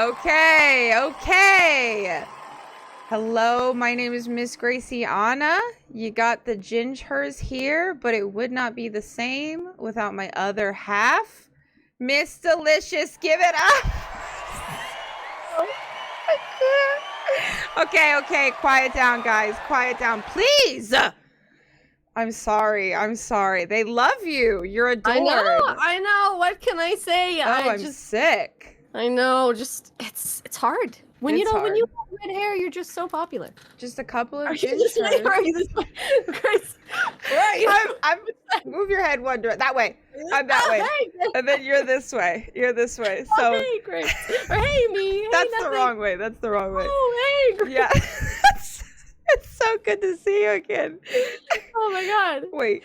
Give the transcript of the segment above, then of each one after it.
Okay. Hello, my name is Miss Graciana. You got the Ging-hers here, but it would not be the same without my other half, Miss Delicious. Give it up. Okay. Quiet down, guys. Quiet down, please. I'm sorry. They love you. You're adored. I know. What can I say? I'm sick. I know. Just it's hard. When you have red hair, you're just so popular. Just a couple of Are you this way? Grace, where are you? I'm move your head one direction. That way. I'm that way. Hey. And then you're this way. So hey, Grace. Or hey, me. Hey, that's the wrong way. Oh, hey, Grace. Yeah. It's so good to see you again. Oh my God. Wait.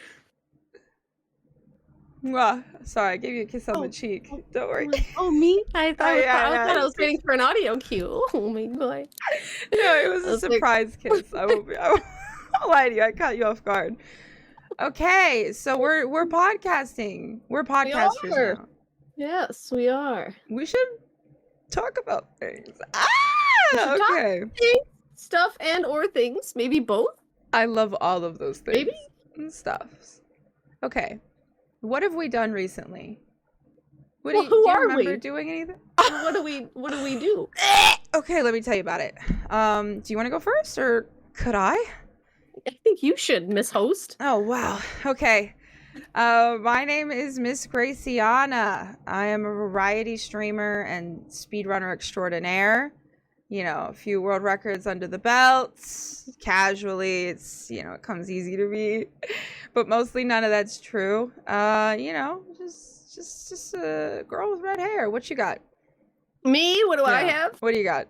Sorry, I gave you a kiss on the cheek. Don't worry. Oh, me? I thought I was waiting for an audio cue. Oh my God. No, it was a surprise kiss. I won't lie to you. I caught you off guard. Okay, so we're podcasting. We're podcasters now. Yes, we are. We should talk about things. Okay. Stuff and or things, maybe both. I love all of those things. Maybe and stuffs. Okay. What have we done recently? Do you remember doing anything? What do we do? Okay, let me tell you about it. Do you want to go first, or could I? I think you should, Miss Host. Oh wow. Okay. My name is Miss Graciana. I am a variety streamer and speedrunner extraordinaire. You know, a few world records under the belt. Casually, it's, it comes easy to me. But mostly none of that's true. Just a girl with red hair. What you got? Me? What do I have? What do you got?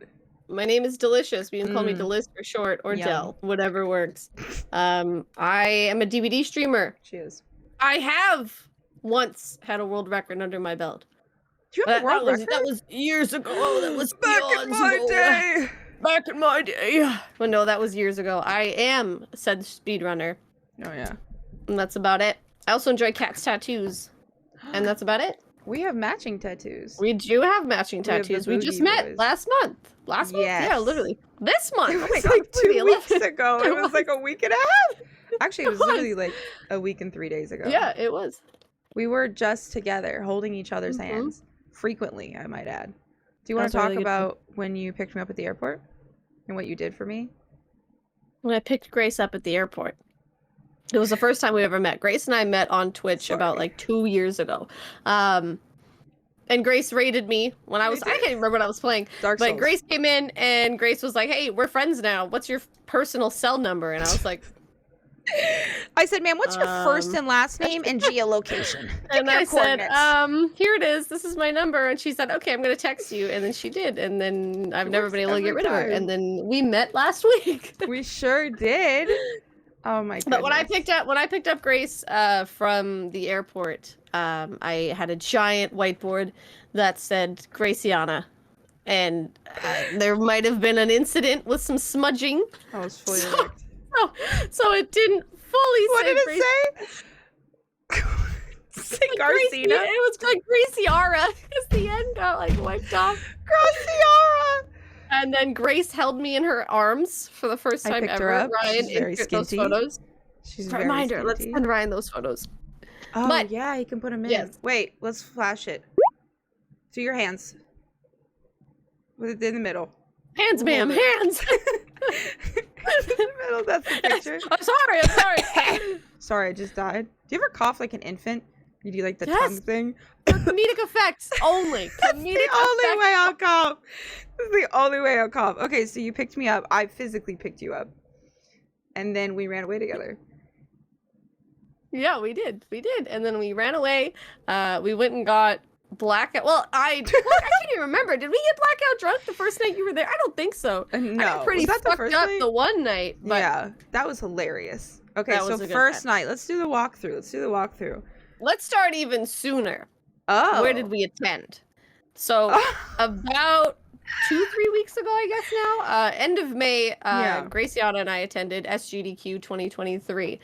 My name is Delicious. You can call me Delish for short, or Del. Whatever works. I am a DVD streamer. She is. I have once had a world record under my belt. Do you have a world record? That was years ago. That was back in my day. Back in my day. Well, no, that was years ago. I am said speedrunner. Oh, yeah. And that's about it. I also enjoy cats' tattoos. And that's about it. We have matching tattoos. We do have matching tattoos. We just met last month. Last month? Yeah, literally. This month. It was like 2 weeks ago. It was like a week and a half. Actually, it was literally like a week and 3 days ago. Yeah, it was. We were just together, holding each other's hands. Frequently, I might add. Do you want to talk about when you picked me up at the airport? And what you did for me? When I picked Grace up at the airport. It was the first time we ever met. Grace and I met on Twitch about like 2 years ago. And Grace raided me when I can't even remember what I was playing. Dark Souls. But Grace came in and Grace was like, hey, we're friends now. What's your personal cell number? And I was like... I said, ma'am, what's your first and last name and geolocation? And I said, here it is. This is my number. And she said, okay, I'm going to text you. And then she did. And then I've never been able to get rid of her. And then we met last week. We sure did. Oh my goodness. But when I picked up Grace from the airport, I had a giant whiteboard that said Graciana. And there might have been an incident with some smudging. I was fully erect. So it didn't fully what say did it say? Say Garcina? It was like Graciara, because the end got like wiped off. Graciara! And then Grace held me in her arms for the first time ever. Her up. Ryan, she's very skinty. Those photos. She's Reminder, let's send Ryan those photos. Oh, but, yeah, you can put them in. Yes. Wait, let's flash it. To your hands. With it in the middle. Hands, ma'am, hands! In the middle, that's the picture. I'm sorry. Sorry, I just died. Do you ever cough like an infant? You do like the tongue thing? For comedic effects only. That's the only way I'll cough. This is the only way I'll cough. Okay, so you picked me up. I physically picked you up. And then we ran away together. Yeah, we did. And then we ran away. We went and got blackout. Well, I can't even remember. Did we get blackout drunk the first night you were there? I don't think so. No. I got pretty fucked up the one night. But yeah, that was hilarious. Okay, so first night. Let's do the walkthrough. Let's start even sooner. Oh. Where did we attend? So about 2-3 weeks ago, I guess now, end of May, Graciana and I attended SGDQ 2023,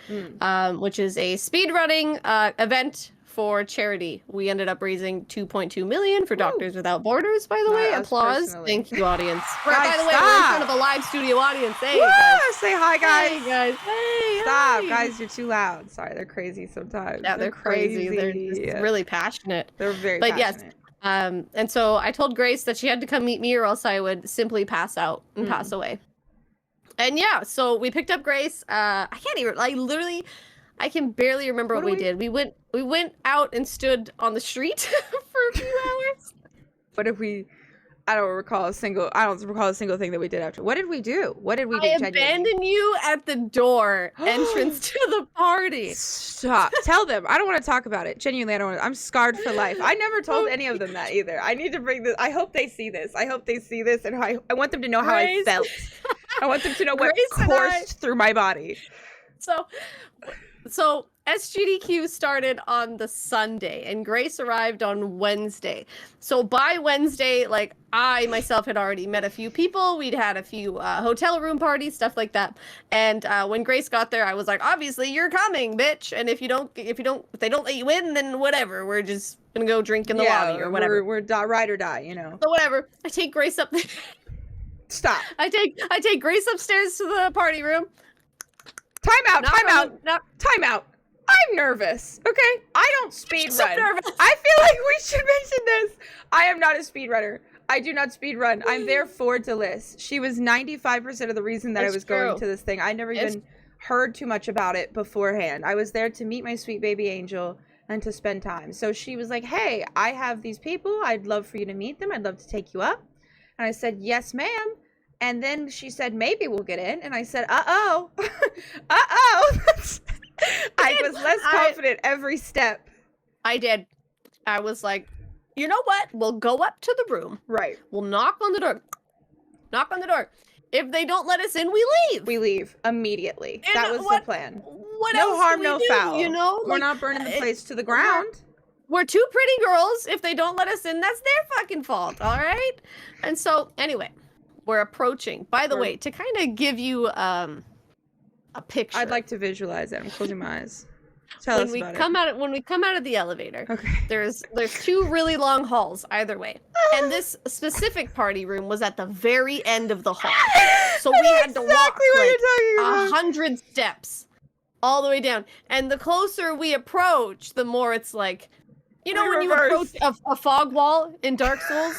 which is a speedrunning event for charity. We ended up raising 2.2 million for Doctors Without Borders, by the way. Applause. Personally. Thank you, audience. Guys, by the way, we're in front of a live studio audience. Hey, Woo! guys. Say hi, guys. Hey, guys. Hey, Stop, hi. guys, you're too loud. Sorry, they're crazy sometimes. Yeah, they're crazy. They're just really passionate. They're very But passionate. yes, and so I told Grace that she had to come meet me or else I would simply pass out and pass away. And yeah, so we picked up Grace. I can't even, I can barely remember what we did. We went out and stood on the street for a few hours. What did we? I don't recall a single thing that we did after. What did we do? What did we do? I abandoned you at the door entrance to the party. Stop. Tell them. I don't want to talk about it. Genuinely, I don't want to. I'm scarred for life. I never told any of them that either. I need to bring this. I hope they see this. And I want them to know how I felt. I want them to know what coursed through my body. So SGDQ started on the Sunday and Grace arrived on Wednesday. So by Wednesday, like, I myself had already met a few people. We'd had a few hotel room parties, stuff like that. And when Grace got there, I was like, obviously you're coming, bitch. And if they don't let you in, then whatever. We're just gonna go drink in the lobby or whatever. We're ride or die, you know. So whatever. I take Grace up there. Stop. I take Grace upstairs to the party room. Time out. I'm nervous. Okay, I don't speed run. Nervous. I feel like we should mention this. I am not a speed runner. I do not speed run. I'm there for Delis. She was 95% of the reason that I was going to this thing. I never even heard too much about it beforehand. I was there to meet my sweet baby angel and to spend time. So she was like, hey, I have these people. I'd love for you to meet them. I'd love to take you up. And I said, yes, ma'am. And then she said, maybe we'll get in. And I said, uh-oh. Uh-oh. I was less confident every step. I did. I was like, you know what? We'll go up to the room. Right. We'll knock on the door. Knock on the door. If they don't let us in, we leave. We leave immediately. And that was the plan. What no else harm, do no we do, foul. You know? We're not burning the place to the ground. We're two pretty girls. If they don't let us in, that's their fucking fault. All right? And so, anyway, we're approaching. By the way, to kind of give you a picture. I'd like to visualize it. I'm closing my eyes. Tell us about it. When we come out of the elevator, okay. there's two really long halls either way. And this specific party room was at the very end of the hall. So we had to walk like 100 steps all the way down. And the closer we approach, the more it's like, you know, when you approach a fog wall in Dark Souls,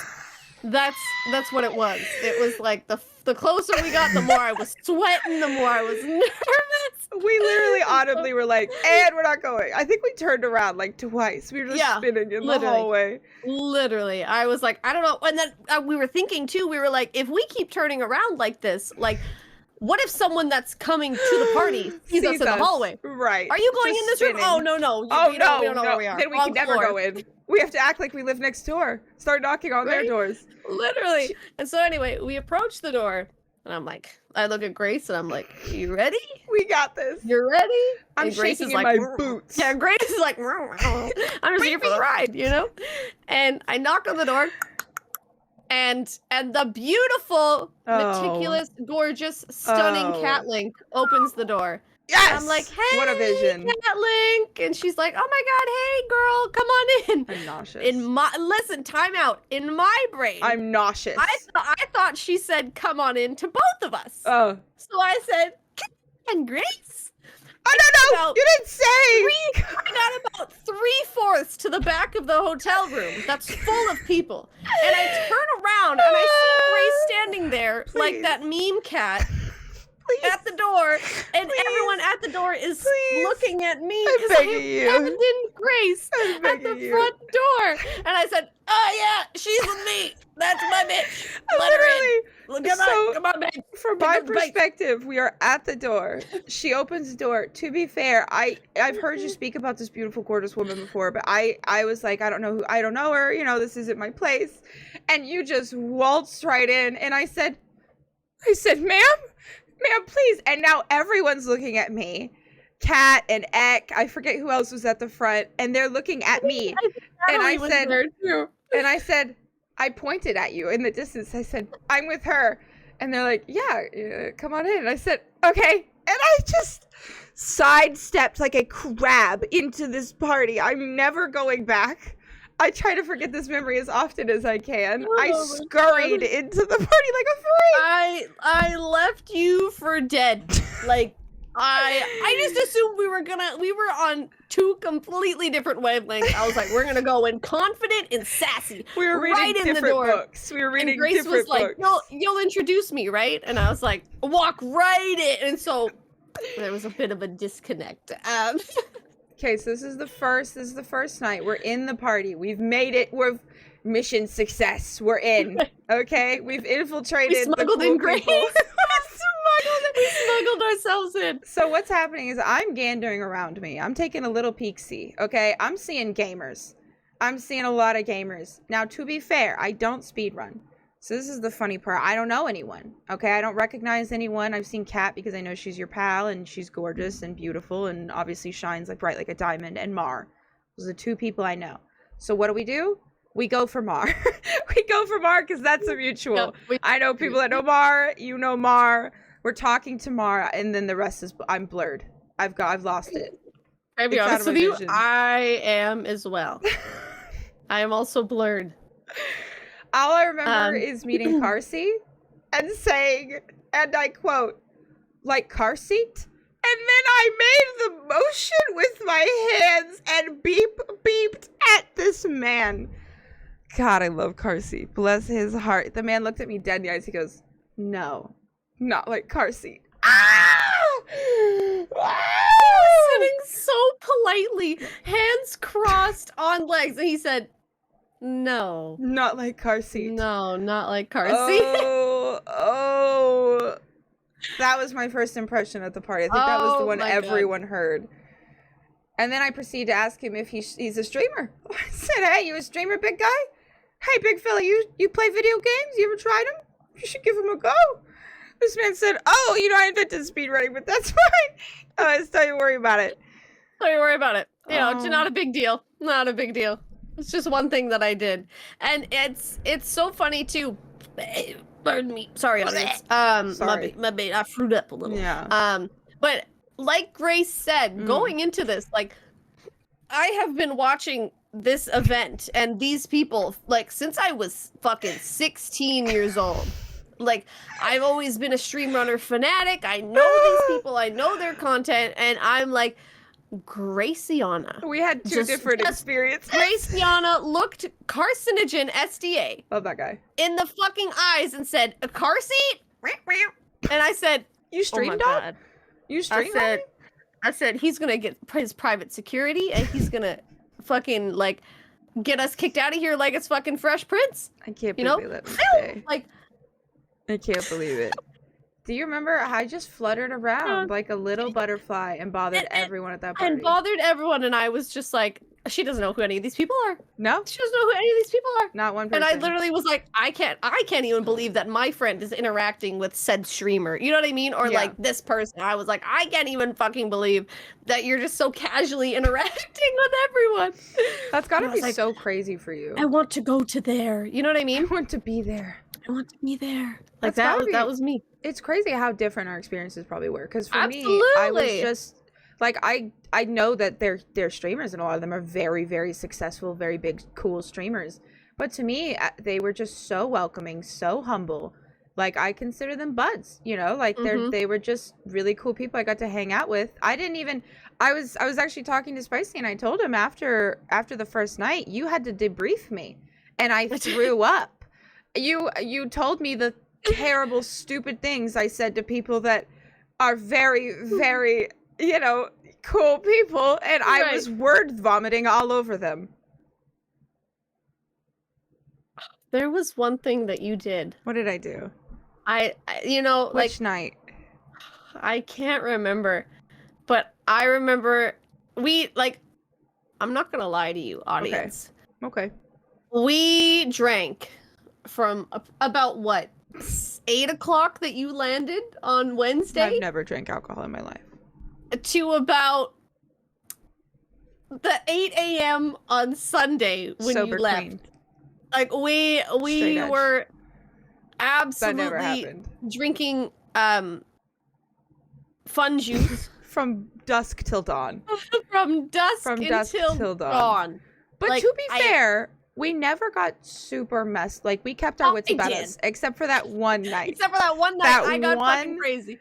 that's what it was. It was like the closer we got, the more I was sweating, the more I was nervous. We literally audibly were like, and we're not going. I think we turned around like twice. We were just spinning in the hallway. Literally. I was like, I don't know. And then we were thinking too, we were like, if we keep turning around like this, like, what if someone that's coming to the party sees us in the hallway? Right. Are you going in this room? Oh, no. Oh, we don't know where we are. Then we can never go in. We have to act like we live next door. Start knocking on their doors. Literally. And so anyway, we approach the door, and I'm like, I look at Grace, and I'm like, you ready? We got this. You're ready? I'm and Grace shaking is in like, my boots. Yeah, Grace is like, I'm just here for the ride, you know? And I knock on the door, and the beautiful, meticulous, gorgeous, stunning Cat Link opens the door. Yes! And I'm like, hey, what a vision. Cat Link. And she's like, oh my God, hey girl, come on in. I'm nauseous. Listen, time out. In my brain, I'm nauseous. I thought she said, come on in to both of us. Oh. So I said, and Grace? Oh, no, you didn't say. I got about 3/4 to the back of the hotel room that's full of people. And I turn around and I see Grace standing there like that meme cat. At the door, and everyone at the door is looking at me because I have in Grace at the front door. And I said, oh yeah, she's with me. That's my bitch. Let her in. Come on, babe. From my perspective, we are at the door. She opens the door. To be fair, I've heard you speak about this beautiful, gorgeous woman before, but I was like, I don't know her. You know, this isn't my place. And you just waltzed right in, and I said, ma'am, please. And now everyone's looking at me. Kat and Ek, I forget who else was at the front, and they're looking at me. And I said, I pointed at you in the distance. I said, I'm with her. And they're like, yeah, come on in. And I said, okay, And I just sidestepped like a crab into this party. I'm never going back. I try to forget this memory as often as I can. Oh I my scurried God. into the party like a freak. I left you for dead. Like I just assumed we were on two completely different wavelengths. I was like, we're gonna go in confident and sassy. We were reading right in the different door. books. We were reading And Grace different was like, books. you'll introduce me, right? And I was like, walk right in. And so there was a bit of a disconnect. Okay, so this is the first night. We're in the party. We've made it. We're mission success. We're in. Okay? We've infiltrated We smuggled the cool in Grace. people. We smuggled ourselves in. So what's happening is I'm gandering around me. I'm taking a little peek-see, okay? I'm seeing gamers. I'm seeing a lot of gamers. Now, to be fair, I don't speedrun. So this is the funny part. I don't know anyone, okay? I don't recognize anyone. I've seen Kat because I know she's your pal, and she's gorgeous and beautiful and obviously shines like bright like a diamond, and Mar. Those are the two people I know. So what do? We go for Mar. We go for Mar because that's a mutual. Yep, I know people that know Mar. You know Mar. We're talking to Mar, and then the rest is I'm blurred. I've lost it. I'll be It's out honest of with my you, vision. I am as well. I am also blurred. All I remember is meeting Carsey and saying, and I quote, like car seat? And then I made the motion with my hands and beeped at this man. God, I love Carsey. Bless his heart. The man looked at me dead in the eyes. He goes, no, not like car seat. Sitting so politely, hands crossed on legs, and he said, no. Not like car seat. No, not like car seat. Oh. That was my first impression at the party. I think that was the one everyone heard. And then I proceeded to ask him if he's a streamer. I said, hey, you a streamer, big guy? Hey, big fella, you play video games? You ever tried them? You should give them a go. This man said, oh, I invented speedrunning, but that's fine. Don't you worry about it. Don't you worry about it. It's not a big deal. Not a big deal. It's just one thing that I did. And it's so funny, too. Pardon me. Sorry, audience. Sorry. My bait. I fruit up a little. Yeah. But like Grace said, going into this, like, I have been watching this event and these people, like, since I was fucking 16 years old. Like, I've always been a stream runner fanatic. I know these people. I know their content. And I'm like, Graciana. We had two different experiences. Graciana looked carcinogen SDA. Love that guy. In the fucking eyes and said, a car seat? And I said, you streamed God. You streamed I said, he's going to get his private security and he's going to fucking, like, get us kicked out of here like it's fucking Fresh Prince. I can't believe you let me say. Like, I can't believe it. Do you remember how I just fluttered around like a little butterfly and bothered everyone at that party? And bothered everyone, and I was just like, she doesn't know who any of these people are. No? She doesn't know who any of these people are. Not one person. And I literally was like, I can't even believe that my friend is interacting with said streamer. You know what I mean? Or like this person. I was like, I can't even fucking believe that you're just so casually interacting with everyone. That's gotta be like, so crazy for you. I want to go to there. You know what I mean? I want to be there. I want to be there. Like that was me. It's crazy how different our experiences probably were. Because for me, Absolutely. I was just like, I know that they're streamers and a lot of them are very, very successful, very big, cool streamers. But to me, they were just so welcoming, so humble. Like, I consider them buds, like they were just really cool people I got to hang out with. I was actually talking to Spicy and I told him after the first night, you had to debrief me and I threw up. You told me the terrible, stupid things I said to people that are very, very, cool people, and I was word vomiting all over them. There was one thing that you did. What did I do? Which night? I can't remember, but I remember I'm not gonna lie to you, audience. Okay. We drank from about what, 8 o'clock that you landed on Wednesday? I've never drank alcohol in my life. To about the 8 a.m. on Sunday when Sober you left. queen. Like we were absolutely that never happened. drinking fun juice. From dusk till dawn. From dusk until dawn. But Like, to be fair, we never got super messed. Like, we kept our wits about us, except for that one night. Except for that one night, I got fucking crazy.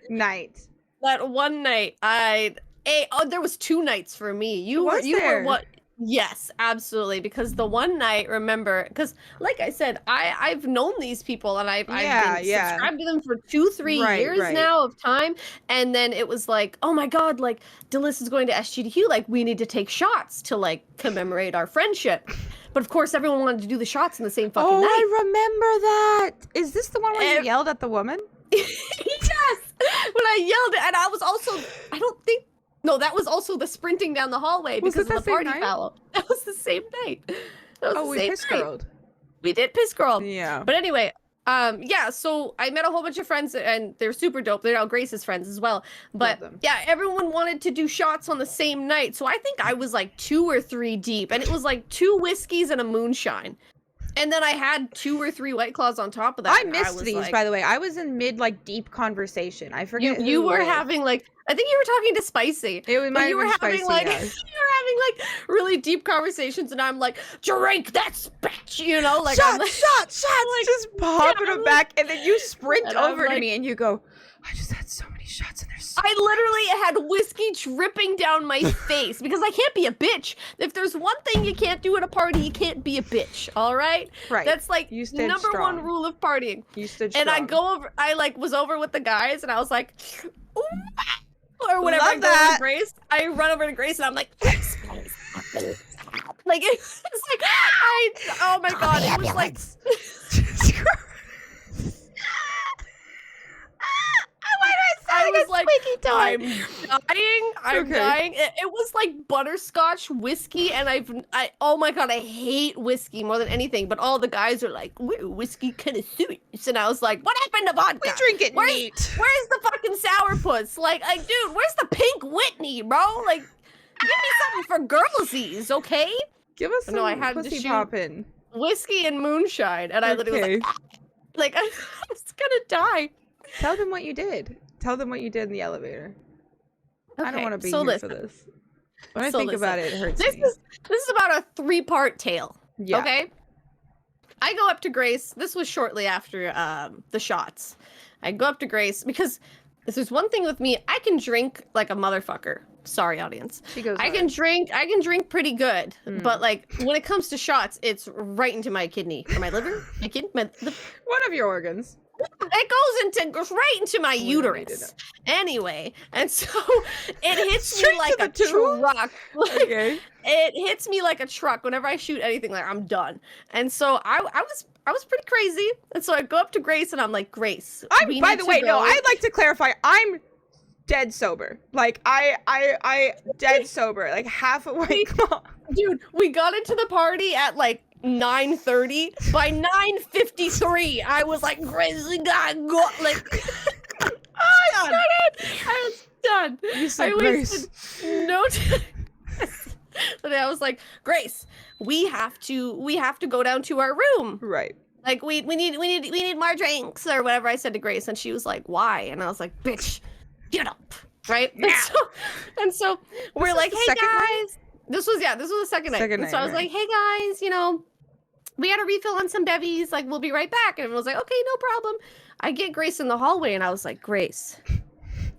That one night, there was 2 nights for me. You were what? Yes, absolutely. Because the one night, remember, because like I said, I've known these people and I've been subscribed to them for 2-3 years now of time. And then it was like, oh my God, like Delys is going to SGDQ. Like, we need to take shots to like commemorate our friendship. But of course, everyone wanted to do the shots in the same fucking night. I remember that. Is this the one where you yelled at the woman? Yes. When I yelled, and I was also, no, that was also the sprinting down the hallway because of the party foul. That was the same night. We piss girled. We did piss girl. Yeah. But anyway, so I met a whole bunch of friends and they're super dope. They're now Grace's friends as well. But yeah, everyone wanted to do shots on the same night. So I think I was like 2 or 3 deep, and it was like 2 whiskeys and a moonshine. And then I had 2 or 3 White Claws on top of that. I missed these, by the way. I was in mid, like, deep conversation. I forget you were having, like, I think you were talking to Spicy. It was you were having, like, you were having, like, really deep conversations, and I'm like, drink that bitch, you know? Like, shots, like, shots, like, just popping them back, and then you sprint over to me, and you go, I just had so many shots, and they're so I literally had whiskey dripping down my face because I can't be a bitch. If there's one thing you can't do at a party, you can't be a bitch. All right? Right. That's like number one rule of partying. You stood strong. And I like was over with the guys, and I was like, ooh, or whenever I go to Grace, I run over to Grace, and I'm like, Grace. Like it's like oh my God, it was like. I was like, I'm dying. It was like butterscotch whiskey, and oh my God, I hate whiskey more than anything. But all the guys are like, we're whiskey connoisseurs, and I was like, what happened to vodka? We drink it neat. Where's the fucking sourpuss? Like, dude, where's the pink Whitney, bro? Like, give me something for girlsies, okay? Give us some pussy poppin'. Whiskey and moonshine, and I literally was like I was gonna die. Tell them what you did. Tell them what you did in the elevator. Okay, I don't want to be here for this. When I think about it, it hurts me. This is about a 3-part tale. Yeah. Okay? I go up to Grace. This was shortly after the shots. I go up to Grace because if there's one thing with me, I can drink like a motherfucker. Sorry, audience. She goes, I can drink pretty good. But like when it comes to shots, it's right into my kidney. Or my liver? My kidney? One of your organs. It goes right into my uterus. Anyway, and so it hits me like a truck. Okay. It hits me like a truck whenever I shoot anything. Like, I'm done. And so I was pretty crazy. And so I go up to Grace and I'm like, Grace. By the way, no, I'd like to clarify. I'm dead sober. Like I dead sober. Like half a White Claw. Dude, we got into the party at like 9:30. By 9:53, I was like, Grace, we gotta go. Like, I was done. You said Grace. No time. But I was like, Grace, we have to go down to our room. Right. Like we need more drinks or whatever I said to Grace, and she was like, why? And I was like, bitch, get up. Right? And so we're like, hey guys. This was the second night. And so I was like, hey guys, we had a refill on some bevies, like we'll be right back. And I was like, okay, no problem. I get Grace in the hallway and I was like, Grace,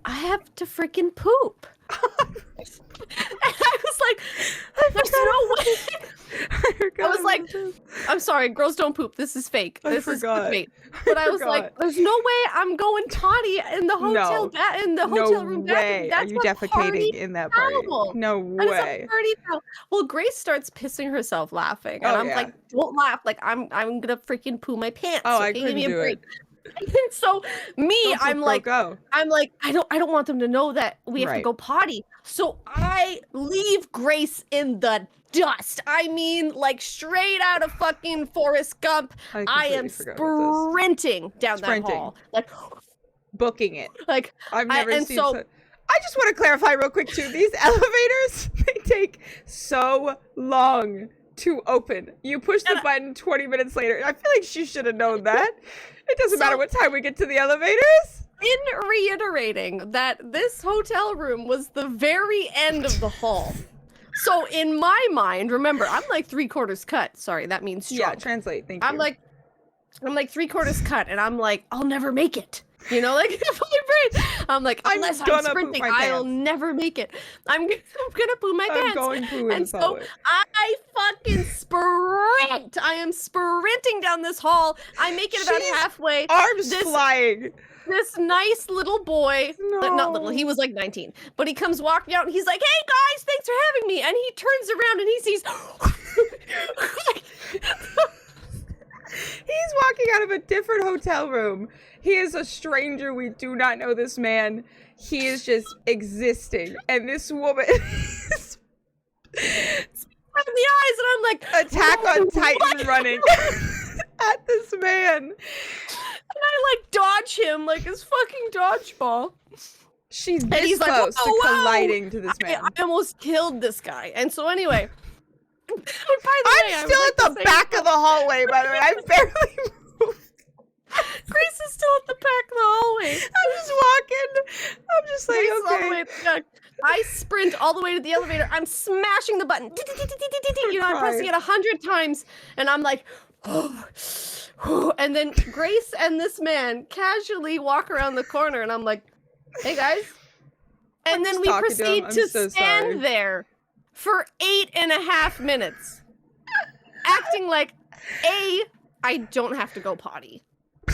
I have to freaking poop. And I was like, there's no way. I was like, I'm sorry, girls don't poop. This is fake. This is fake. But I was like, there's no way I'm going totty in the hotel in the hotel room bathroom. That's Are you defecating in that party? No way. Well, Grace starts pissing herself laughing, and I'm like, don't laugh. Like I'm gonna freaking poo my pants. Oh, I couldn't do it. And so I'm like, I don't want them to know that we have to go potty. So I leave Grace in the dust. I mean, like straight out of fucking Forrest Gump. I am sprinting down that hall, like booking it. Like I've never seen. I just want to clarify real quick too. These elevators, they take so long to open. You push the button 20 minutes later. I feel like she should have known that. It doesn't matter what time we get to the elevators. in reiterating that this hotel room was the very end of the hall. So in my mind, remember, I'm like 3/4 cut. Sorry, that means drunk. Yeah, translate. Thank you. I'm like 3/4 cut, and I'm like, I'll never make it. You know, like my brain. I'm like, unless I'm sprinting, I'll never make it. I'm gonna poo my pants. I'm going poo and so I fucking sprint. I am sprinting down this hall. I make it about halfway. Arms flying. This nice little boy, not little, he was like 19, but he comes walking out and he's like, hey guys, thanks for having me. And he turns around and he sees. He's walking out of a different hotel room. He is a stranger. We do not know this man. He is just existing. And this woman is in the eyes, and I'm like, Attack on Titan running at this man. And I like dodge him like his fucking dodgeball. She's this close to colliding to this man. I almost killed this guy. And so anyway, I'm still at the back of the hallway, by the way. I barely moved. Grace is still at the back of the hallway. I'm just walking. I'm just like, okay. I sprint all the way to the elevator. I'm smashing the button. You know, I'm pressing it 100 times. And I'm like, and then Grace and this man casually walk around the corner. And I'm like, hey, guys. And then we proceed to stand there for 8.5 minutes, acting like, A, I don't have to go potty,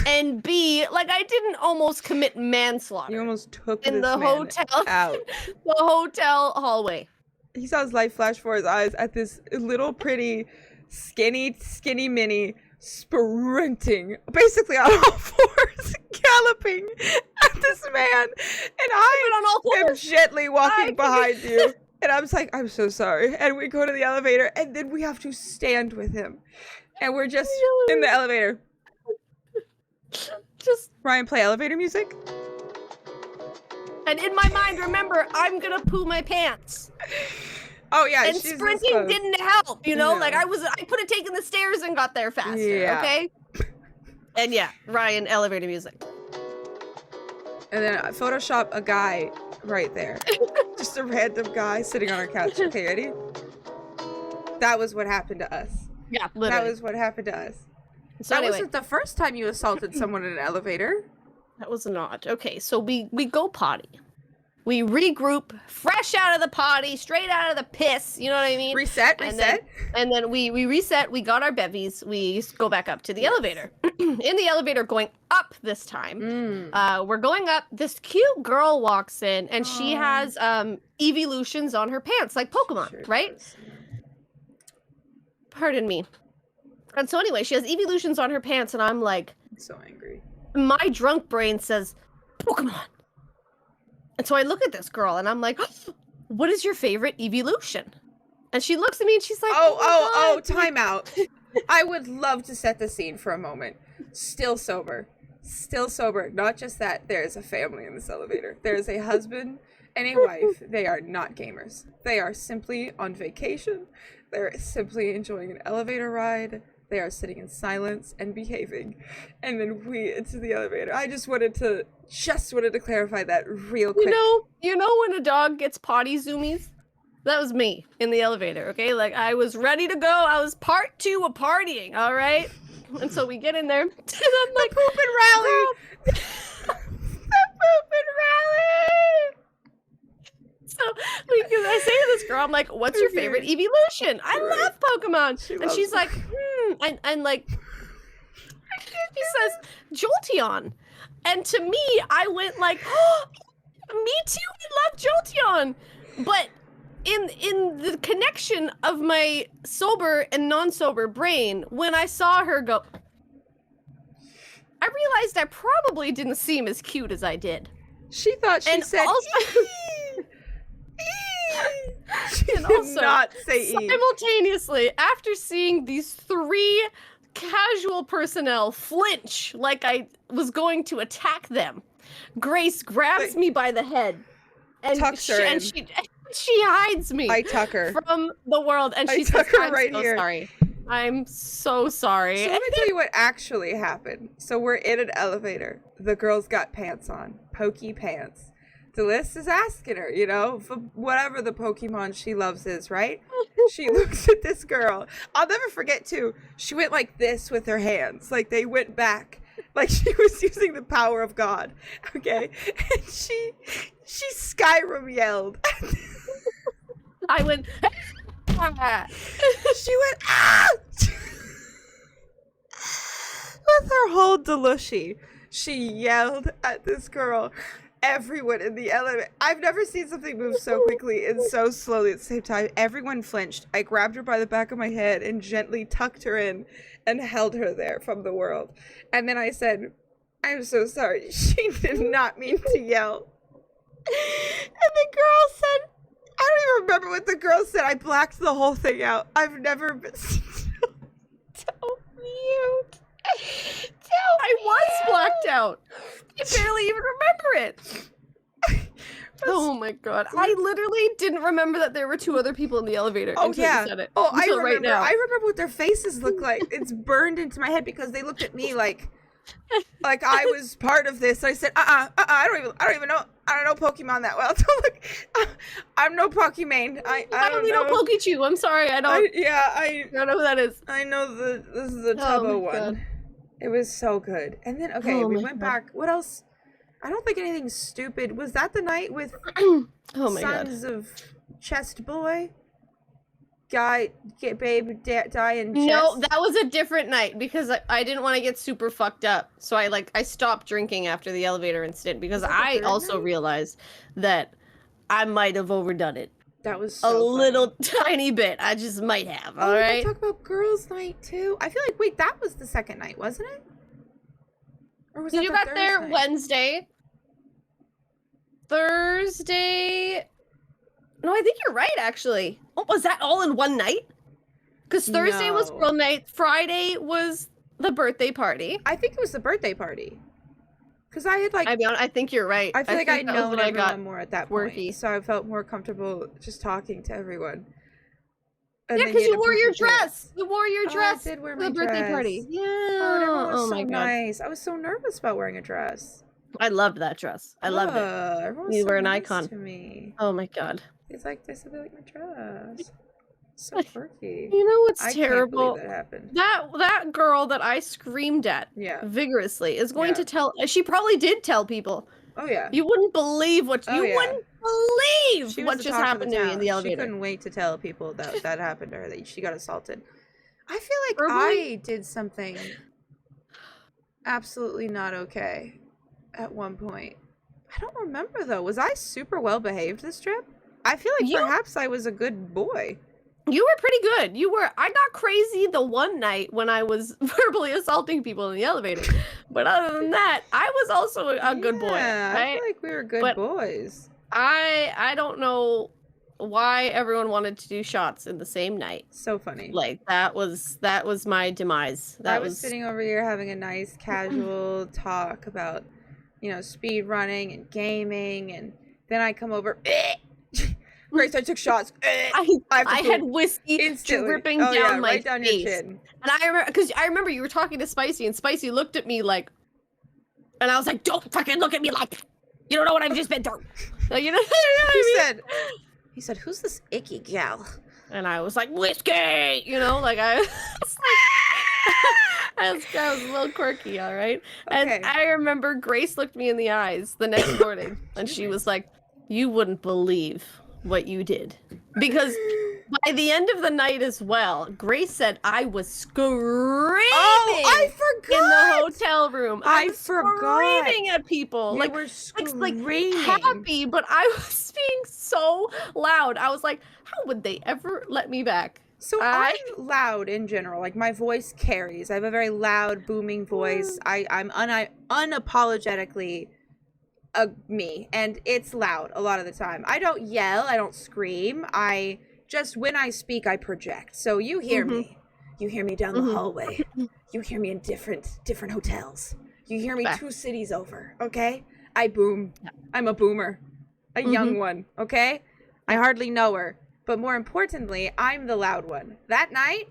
and B, like I didn't almost commit manslaughter. You almost took in this the man hotel out. The hotel hallway. He saw his light flash before his eyes at this little pretty skinny mini sprinting basically on all fours, galloping at this man, and I am gently walking behind you. And I was like, I'm so sorry. And we go to the elevator, and then we have to stand with him. And we're just in the elevator. Just Ryan, play elevator music. And in my mind, remember, I'm gonna poo my pants. Oh yeah, and sprinting didn't help, you know? No. Like I could have taken the stairs and got there faster, okay? And yeah, Ryan, elevator music. And then I Photoshop a guy right there. Just a random guy sitting on our couch. Okay, ready? That was what happened to us. Yeah, literally. That was what happened to us. So that anyway. wasn't the first time you assaulted someone in an elevator. That was not. Okay, so we go potty. We regroup, fresh out of the potty, straight out of the piss, you know what I mean? Reset. And then we reset, we got our bevies, we go back up to the elevator. In the elevator, going up this time, we're going up, this cute girl walks in, and she has evolutions on her pants, like Pokemon, right? Pardon me. And so anyway, she has evolutions on her pants, and I'm like... I'm so angry. My drunk brain says, Pokemon. And so I look at this girl and I'm like, what is your favorite evolution? And she looks at me and she's like, time out. I would love to set the scene for a moment. Still sober. Not just that, there is a family in this elevator. There is a husband and a wife. They are not gamers. They are simply on vacation. They're simply enjoying an elevator ride. They are sitting in silence and behaving. And then we into the elevator. I just wanted to clarify that real quick. You know when a dog gets potty zoomies? That was me in the elevator, okay? Like, I was ready to go. I was part 2 of partying, all right? And so we get in there, and I'm like, poop and rally! The poop and rally! So I say to this girl, I'm like, what's your favorite evolution? I love Pokemon. And she's like, and like, he says, Jolteon. And to me, I went like, oh, me too, I love Jolteon. But in the connection of my sober and non-sober brain, when I saw her go, I realized I probably didn't seem as cute as I did. She thought she said, she did not say simultaneously, after seeing these 3 casual personnel flinch like I was going to attack them, Grace grabs me by the head and she hides me. I tuck her from the world, and she tuck says, her right here. Sorry. I'm so sorry. So let me tell you what actually happened. So we're in an elevator. The girl's got pants on, pokey pants. Delis is asking her, you know, for whatever the Pokemon she loves is, right? She looks at this girl. I'll never forget too. She went like this with her hands, like they went back, like she was using the power of God. Okay, and she Skyrim yelled. I went. She went ah. With her whole delushi, she yelled at this girl. Everyone in the elevator. I've never seen something move so quickly and so slowly at the same time. Everyone flinched. I grabbed her by the back of my head and gently tucked her in and held her there from the world. And then I said, I'm so sorry. She did not mean to yell. And the girl said, I don't even remember what the girl said. I blacked the whole thing out. I've never been so mute. I was blacked out. I barely even remember it. Oh my god. I literally didn't remember that there were two other people in the elevator until you said it. Oh, I remember. Right now. I remember what their faces look like. It's burned into my head because they looked at me like I was part of this. I said, I don't even know. I don't know Pokemon that well. I'm no Pokemon. I don't know Pokechew. I'm sorry. I don't know who that is. I know this is a Tubbo one. God. It was so good. And then we went back. What else? I don't think anything stupid. Was that the night with Sons of Chest Boy? Die in chest? No, that was a different night because I didn't want to get super fucked up. So I stopped drinking after the elevator incident because I also realized that I might have overdone it. That was so a little tiny bit. I just might have. All right. Talk about girls' night too. I feel like that was the second night, wasn't it? Or was you got there Wednesday, Thursday? No, I think you're right. Actually, was that all in one night? Because Thursday was girl night. Friday was the birthday party. I think it was the birthday party. Because I had I think you're right. I feel like I know everyone more at that point, so I felt more comfortable just talking to everyone. And because you wore your dress. You wore your dress. I did wear for my the birthday party. Yeah. Oh, was so nice. I was so nervous about wearing a dress. I loved that dress. I loved it. You were an icon to me. Oh my god. It's like they said they like my dress. So quirky. You know what's terrible? Can't believe that happened. That girl that I screamed at vigorously is going to tell. She probably did tell people. Oh yeah. You wouldn't believe what wouldn't believe what just happened to me in the elevator. She couldn't wait to tell people that happened to her, that she got assaulted. I feel like I did something absolutely not okay at one point. I don't remember though. Was I super well behaved this trip? I feel like perhaps I was a good boy. You were pretty good. You were. I got crazy the one night when I was verbally assaulting people in the elevator. But other than that, I was also a good boy. Right? I feel like we were good boys. I don't know why everyone wanted to do shots in the same night. So funny. Like that was my demise. I was sitting over here having a nice casual talk about, speed running and gaming, and then I come over. Grace, I took shots. I had whiskey dripping down my right down face. Your chin. And I remember you were talking to Spicy, and Spicy looked at me like, and I was like, "Don't fucking look at me like that. You don't know what I've just been through." You know He said, "Who's this icky gal?" And I was like, "Whiskey," I was like, I was a little quirky, all right. Okay. And I remember Grace looked me in the eyes the next morning, and she was like, "You wouldn't believe what you did," because by the end of the night as well, Grace said I was screaming. Oh, I forgot in the hotel room. I forgot screaming at people. You were screaming. Like happy, but I was being so loud. I was like, how would they ever let me back? So I'm loud in general. Like my voice carries. I have a very loud, booming voice. I'm unapologetically me, and it's loud a lot of the time. I don't yell, I don't scream. When I speak, I project. So you hear me. You hear me down the hallway. You hear me in different hotels. You hear me 2 cities over, okay? I boom. I'm a boomer. A young one, okay? I hardly know her. But more importantly, I'm the loud one. That night,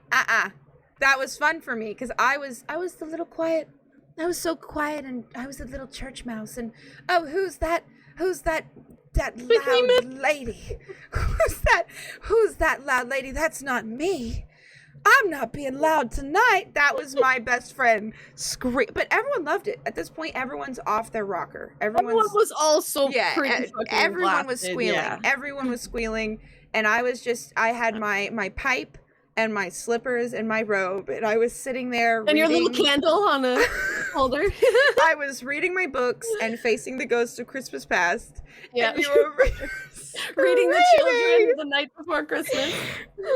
that was fun for me because I was the little quiet. I was so quiet, and I was a little church mouse. And oh, who's that loud lady? Who's that loud lady? That's not me. I'm not being loud tonight. That was my best friend scream. But everyone loved it. At this point, everyone's off their rocker. Everyone was also pretty fucking everyone was blasted, squealing. yeah. Everyone was squealing. And I had my pipe and my slippers and my robe. And I was sitting there And reading. your little candle on a holder. I was reading my books and facing the ghost of Christmas past. Yeah. And you were Reading the children the night before Christmas.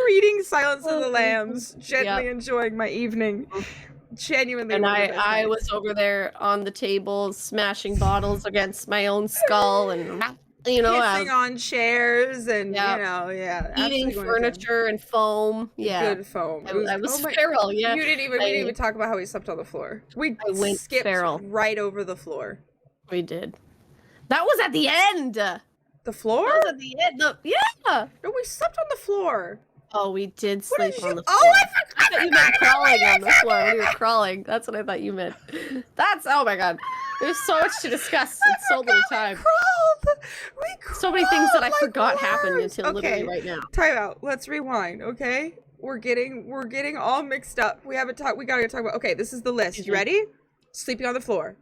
reading Silence of the Lambs, gently enjoying my evening. Genuinely. And one of the best I nights. was over there on the table smashing bottles against my own skull and pissing on chairs and eating absolutely going furniture and foam. Yeah. Good foam. I was feral, yeah. We didn't even talk about how we slept on the floor. We went skipped feral. right over the floor. We did. That was at the end. The floor? That was at the end. Yeah. No, we slept on the floor. Oh, we did What sleep did on you? the floor. Oh, I I thought you meant crawling on the floor when you were crawling. That's what I thought you meant. Oh my god. There's so much to discuss in so little time. We crawled. So many things that I like forgot happened worms. until literally right now. Time out. Let's rewind, okay? We're getting all mixed up. We gotta talk about. Okay, this is the list. You ready? Sleeping on the floor.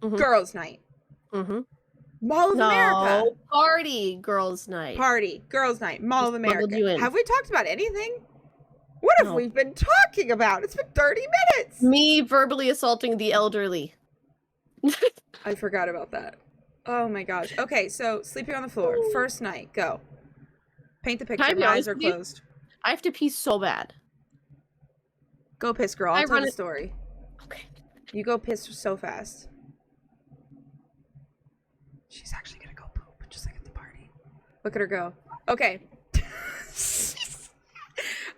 Mhm. Girls' night. Mm-hmm. Mall of America. No, party girls' night. Party. Girls' night. Mall of smuggled you America. in. Have we talked about anything? What have No. we been talking about? It's been 30 minutes. Me verbally assaulting the elderly. I forgot about that. Oh my gosh. Okay, so sleeping on the floor. First night. Go. Paint the Can I picture. be My eyes honest are with you? closed. I have to pee so bad. Go piss, girl. I'll I tell run the it- story. Okay. You go piss so fast. She's actually gonna go poop, just like at the party. Look at her go. Okay.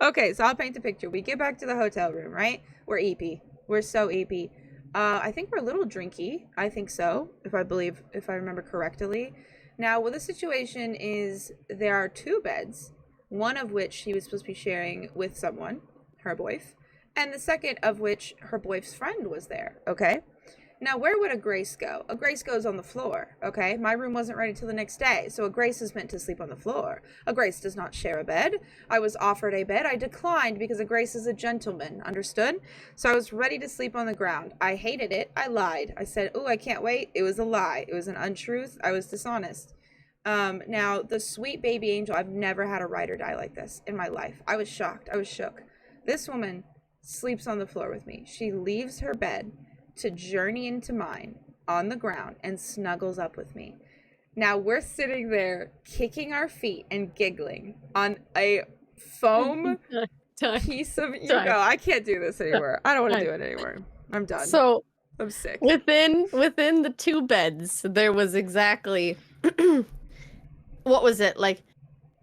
Okay, so I'll paint the picture. We get back to the hotel room, right? We're EP. We're so EP. I think we're a little drinky. I think so, if I remember correctly. Now, well, the situation is there are two beds, one of which she was supposed to be sharing with someone, her boyf, and the second of which her boyf's friend was there, okay? Now, where would a Grace go? A Grace goes on the floor, okay? My room wasn't ready till the next day, so a Grace is meant to sleep on the floor. A Grace does not share a bed. I was offered a bed. I declined because a Grace is a gentleman, understood? So I was ready to sleep on the ground. I hated it. I lied. I said, oh, I can't wait. It was a lie. It was an untruth. I was dishonest. Now, the sweet baby angel, I've never had a ride or die like this in my life. I was shocked. I was shook. This woman sleeps on the floor with me. She leaves her bed to journey into mine on the ground and snuggles up with me. Now we're sitting there kicking our feet and giggling on a foam piece of I can't do this anymore. I don't want to do it anymore. I'm done. So I'm sick. within the two beds, there was exactly what was it, like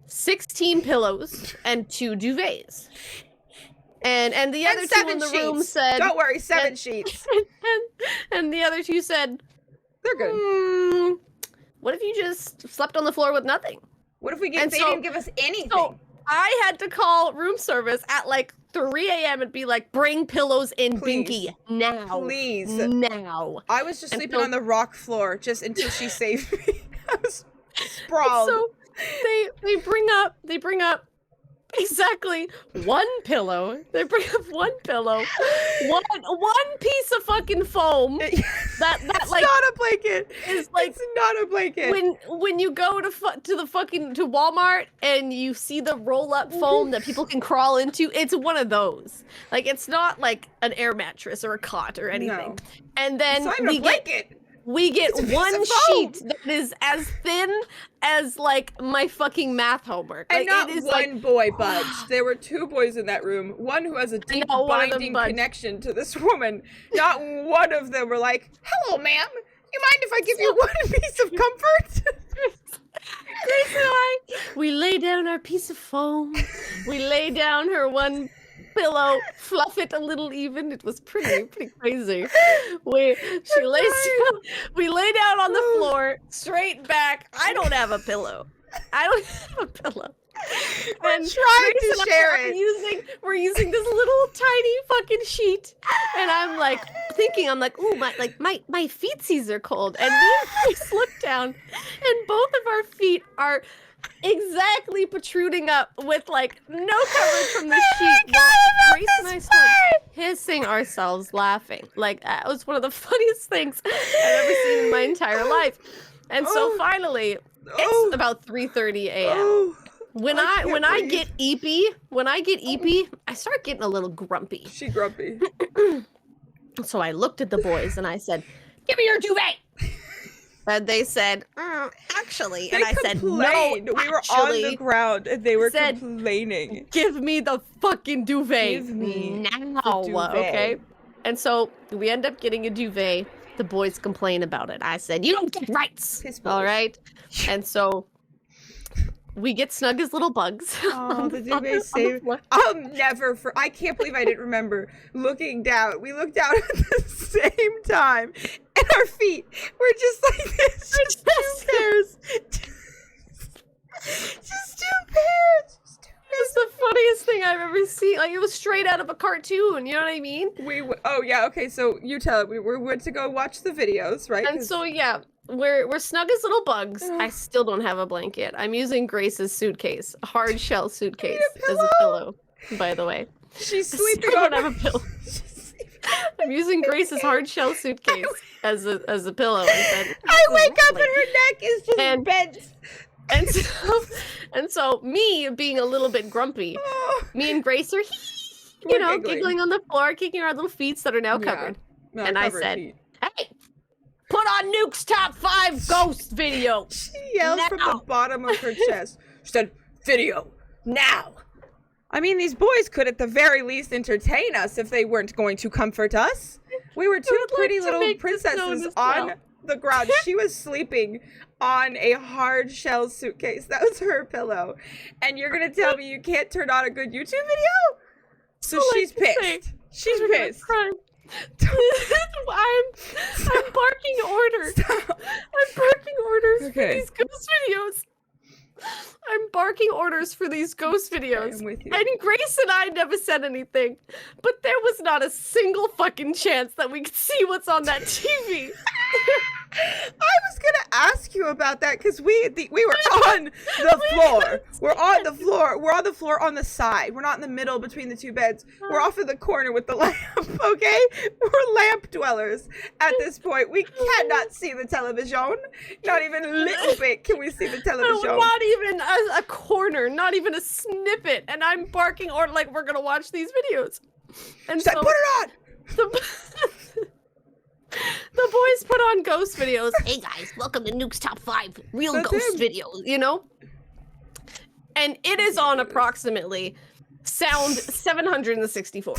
16 pillows and 2 duvets. And the other two in the room said, don't worry, 7 sheets. and the other two said, They're good. What if you just slept on the floor with nothing? What if they didn't give us anything? So I had to call room service at like 3 a.m. and be like, bring pillows in, Please. Binky, now. Please. Now. I was just And sleeping so- on the rock floor just until she saved me. I was sprawled. So they bring up exactly 1 pillow. They bring up 1 pillow, one piece of fucking foam. That It's like not a blanket. is like It's not a blanket. when you go to Walmart and you see the roll up foam that people can crawl into, it's one of those. Like, it's not like an air mattress or a cot or anything. No. And then It's not even a blanket. we get It's a piece one of foam. sheet that is as thin as like my fucking math homework. And Like, not it is one like, boy budged. There were 2 boys in that room. One who has a deep not one of them binding budged. connection to this woman. Not one of them were like, hello, ma'am. You mind if I give you one piece of comfort? Grace and I, we lay down our piece of foam. We lay down her one pillow, fluff it a little even. It was pretty crazy. We lay down on the floor, straight back. I don't have a pillow. I don't have a pillow. We're And trying Grace to and I share are it. we're using this little tiny fucking sheet, and I'm like thinking, ooh, my feetsies are cold, and me and Grace look down, and both of our feet are exactly protruding up with like no coverage from the sheet. Grace and I started pissing ourselves laughing. Like that was one of the funniest things I've ever seen in my entire life. And so finally, it's about 3:30 a.m. When I get eepy, I start getting a little grumpy. She grumpy. So I looked at the boys and I said, "Give me your duvet." And they said, "Actually," and I said, "No, we were on the ground and they were said, complaining. Give me the fucking duvet. Give me now, the duvet. Okay?" And so we end up getting a duvet. The boys complain about it. I said, "You don't get rights." All right. And so we get snug as little bugs. Oh, the duvet saved. I can't believe I didn't remember looking down. We looked down at the same time, and our feet were just like this. Just two pairs. Just two pairs. It's the funniest thing I've ever seen. Like, it was straight out of a cartoon, you know what I mean? Oh yeah, okay, so you tell it. We went to go watch the videos, right? And so yeah, we're snug as little bugs. I still don't have a blanket. I'm using Grace's suitcase, a hard shell suitcase, as a pillow, by the way. She's sleeping I don't have a pillow. I'm using Grace's hard shell suitcase as a pillow. I wake up and her neck is just bent. And so me being a little bit grumpy, me and Grace are, giggling on the floor, kicking our little feet that are now covered. Yeah, and I said, "Hey, put on Nuke's top 5 ghost video." She yelled from the bottom of her chest. She said, "Video, now." I mean, these boys could at the very least entertain us if they weren't going to comfort us. We were two pretty little princesses on the ground. She was sleeping on a hard shell suitcase. That was her pillow. And you're going to tell me you can't turn on a good YouTube video? So she's pissed. She's pissed. I'm barking orders. I'm barking orders for these ghost videos. I'm barking orders for these ghost videos. I'm with you. And Grace and I never said anything, but there was not a single fucking chance that we could see what's on that TV. I was gonna ask you about that because we were on the floor. We're on the floor. We're on the floor on the side. We're not in the middle between the two beds. We're off in the corner with the lamp. Okay, we're lamp dwellers at this point. We cannot see the television. Not even a little bit can we see the television. No, not even a corner. Not even a snippet. And I'm barking or like we're gonna watch these videos. And so put it on. The boys put on ghost videos. "Hey guys, welcome to Nuke's Top 5 real ghost videos," you know? And it is on approximately sound 764.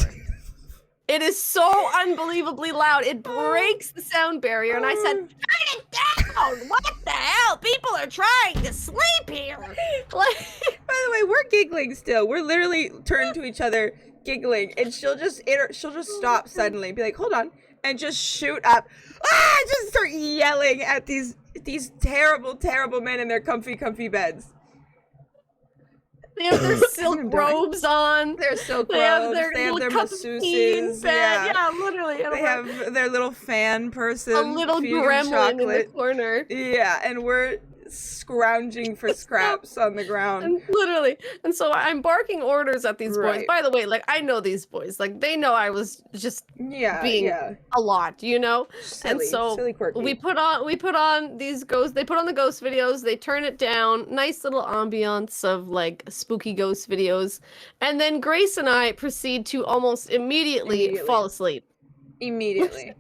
It is so unbelievably loud. It breaks the sound barrier. And I said, "Turn it down! What the hell? People are trying to sleep here." Like, by the way, we're giggling still. We're literally turned to each other giggling. And she'll just stop suddenly and be like, "Hold on." And just shoot up. Just start yelling at these terrible, terrible men in their comfy beds. They have their silk robes on. Their silk robes. They have their masseuses. Yeah, literally. They have their little fan person. A little gremlin in the corner. Yeah, and we're scrounging for scraps on the ground. And literally. And so I'm barking orders at these boys. By the way, like, I know these boys. Like, they know I was just being a lot, you know? Silly, and so silly quirky. we put on these ghosts. They put on the ghost videos. They turn it down. Nice little ambiance of, like, spooky ghost videos. And then Grace and I proceed to almost immediately fall asleep. Immediately.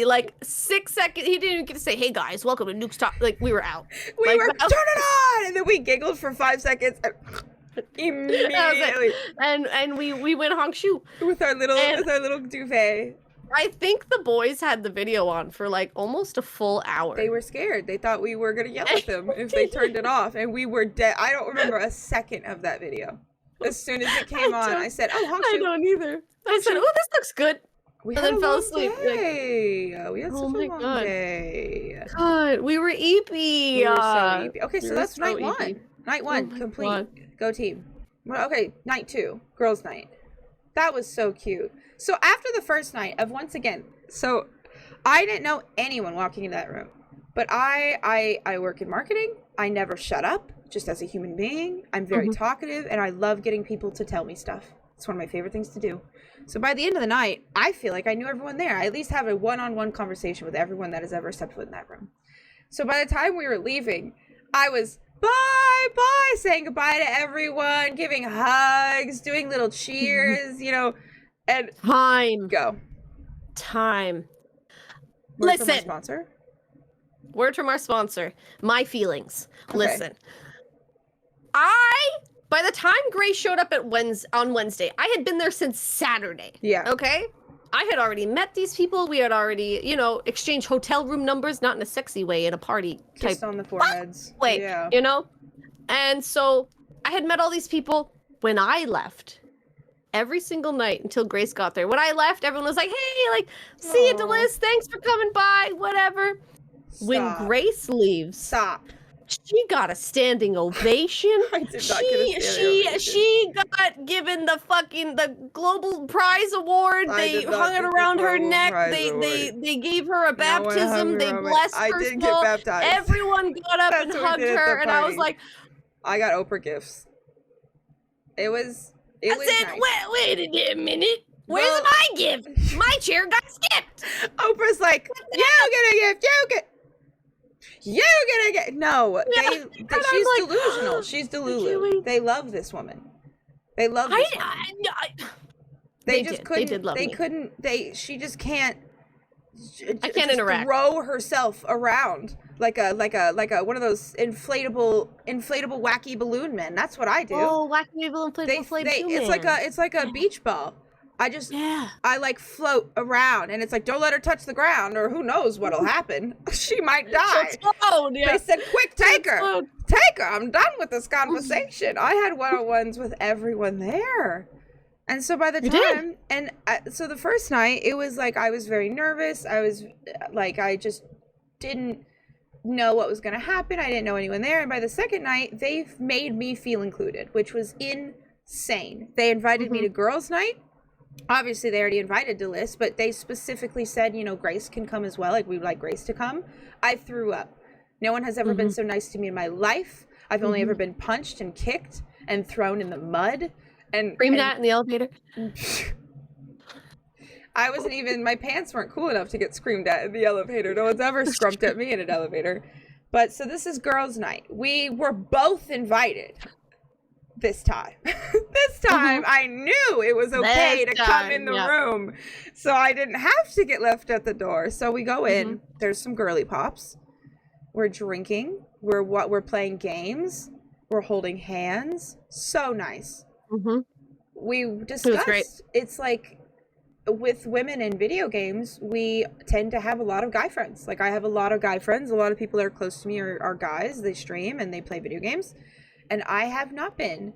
Like 6 seconds. He didn't even get to say, "Hey guys, welcome to Nuke's Top." Like, we were out. We were, "Turn it on!" And then we giggled for 5 seconds. Immediately. And we went honk shoe with our little duvet. I think the boys had the video on for like almost a full hour. They were scared. They thought we were gonna yell at them if they turned it off, and we were dead. I don't remember a second of that video. As soon as it came on, I said, "Oh, honk shoe." I don't either. I said, "Oh, this looks good." We and had then a fell long asleep. Day. We had such a long God. day. God, we were eepy. We were so eepy. Okay, so that's night 1. Night 1, my complete. God. Go team. Well, okay, night 2, girls' night. That was so cute. So after the first night of once again, so I didn't know anyone walking into that room, but I work in marketing. I never shut up. Just as a human being, I'm very talkative, and I love getting people to tell me stuff. It's one of my favorite things to do. So by the end of the night, I feel like I knew everyone there. I at least have a one-on-one conversation with everyone that has ever stepped foot in that room. So by the time we were leaving, I was bye, saying goodbye to everyone, giving hugs, doing little cheers, you know, and go. Time. Word from our Listen. sponsor. Word from our sponsor. My feelings. Okay. Listen. By the time Grace showed up on Wednesday, I had been there since Saturday. Yeah. Okay? I had already met these people. We had already, you know, exchanged hotel room numbers, not in a sexy way, in a party type Just on the foreheads. way, Yeah. you know? And so I had met all these people when I left. Every single night until Grace got there. When I left, everyone was like, hey, like, see you, Delis. Thanks for coming by, whatever. Stop. When Grace leaves, Stop. she got a standing ovation. I did not get a standing ovation. She got given the global prize award. They hung it around her neck. They gave her a baptism. They blessed her. I did get baptized. Everyone got up and hugged her, and I was like, I got Oprah gifts. It was nice. Wait a minute. Where's my gift? My chair got skipped. Oprah's like, you get a gift. You get a gift. No, she's delusional. She's delulu. They love this woman. They love this woman. They just couldn't. They did love me. She just can't. I can't interact. Throw herself around like a one of those inflatable wacky balloon men. That's what I do. Oh, wacky inflatable balloon man. It's like a beach ball. I like float around, and it's like, don't let her touch the ground, or who knows what'll happen. She might die. They said, quick, take her. Take her. I'm done with this conversation. I had one-on-ones with everyone there. And so by the time, so the first night, it was like, I was very nervous. I was like, I just didn't know what was going to happen. I didn't know anyone there. And by the second night, they made me feel included, which was insane. They invited me to girls' night. Obviously, they already invited Delis, but they specifically said, you know, Grace can come as well. Like, we would like Grace to come. I threw up. No one has ever been so nice to me in my life. I've only ever been punched and kicked and thrown in the mud. And screamed at in the elevator. I wasn't even, my pants weren't cool enough to get screamed at in the elevator. No one's ever scrumped at me in an elevator. But so this is girls' night. We were both invited this time. This time I knew it was okay to come in the room. So I didn't have to get left at the door. So we go in. There's some girly pops. We're drinking. We're playing games. We're holding hands. So nice. We discussed, it's like with women in video games, we tend to have a lot of guy friends. Like, I have a lot of guy friends. A lot of people that are close to me are guys. They stream and they play video games. And I have not been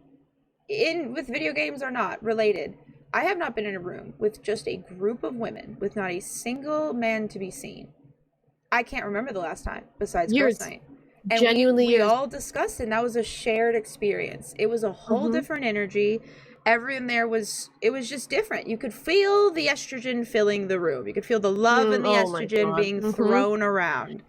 with video games or not related. I have not been in a room with just a group of women with not a single man to be seen. I can't remember the last time besides girls' night. And we all discussed it, and that was a shared experience. It was a whole different energy. Everyone there it was just different. You could feel the estrogen filling the room. You could feel the love and the estrogen being thrown around.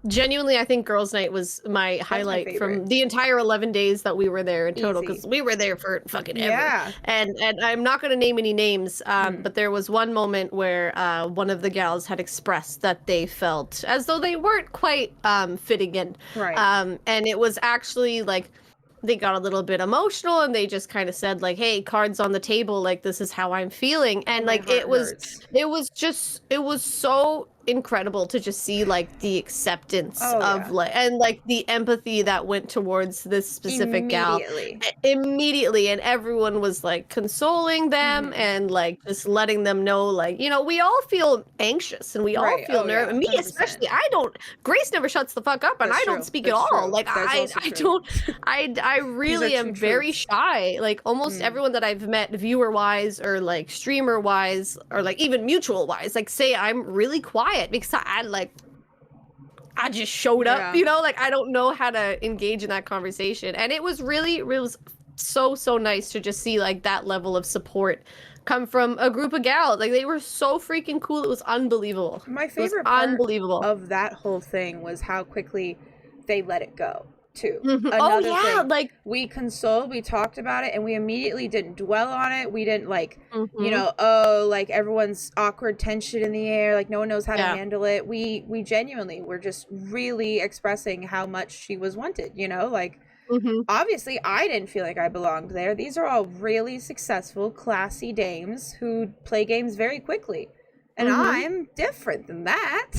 Genuinely, I think girls' night was my highlight from the entire 11 days that we were there in total, because we were there for fucking ever. Yeah. And I'm not going to name any names, but there was one moment where one of the gals had expressed that they felt as though they weren't quite fitting in. Right. And it was actually like, they got a little bit emotional, and they just kind of said like, hey, cards on the table, like, this is how I'm feeling. And like, it was so incredible to just see like the acceptance of like, and like the empathy that went towards this specific gal immediately, and everyone was like consoling them and like just letting them know, like, you know, we all feel anxious and we all feel nervous. Me especially. Grace never shuts the fuck up, and I don't speak at all. Like, I really am very shy. Like, almost everyone that I've met viewer wise or like streamer wise or like even mutual wise, like, say I'm really quiet because I just showed up, Yeah. you know, like I don't know how to engage in that conversation. And it was so nice to just see like that level of support come from a group of gals. Like they were so freaking cool. It was unbelievable. My favorite part unbelievable of that whole thing was how quickly they let it go, too. Oh yeah, thing, like we consoled, we talked about it, and we immediately didn't dwell on it. We didn't like, you know, like everyone's awkward tension in the air, like no one knows how to handle it. We genuinely were just really expressing how much she was wanted, you know, like obviously I didn't feel like I belonged there. These are all really successful, classy dames who play games very quickly. And I'm different than that.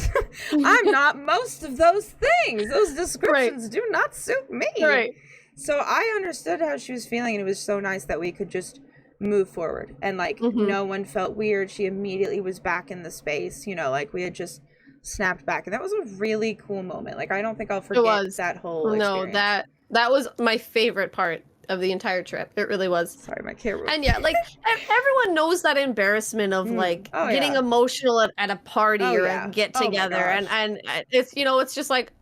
I'm not most of those things. Those descriptions do not suit me. Right. So I understood how she was feeling, and it was so nice that we could just move forward. And like no one felt weird. She immediately was back in the space, you know, like we had just snapped back. And that was a really cool moment. Like I don't think I'll forget that whole experience. No, that was my favorite part of the entire trip. It really was. Sorry, my camera. And yeah, like everyone knows that embarrassment of like getting emotional at a party or a get together, and it's, you know, it's just like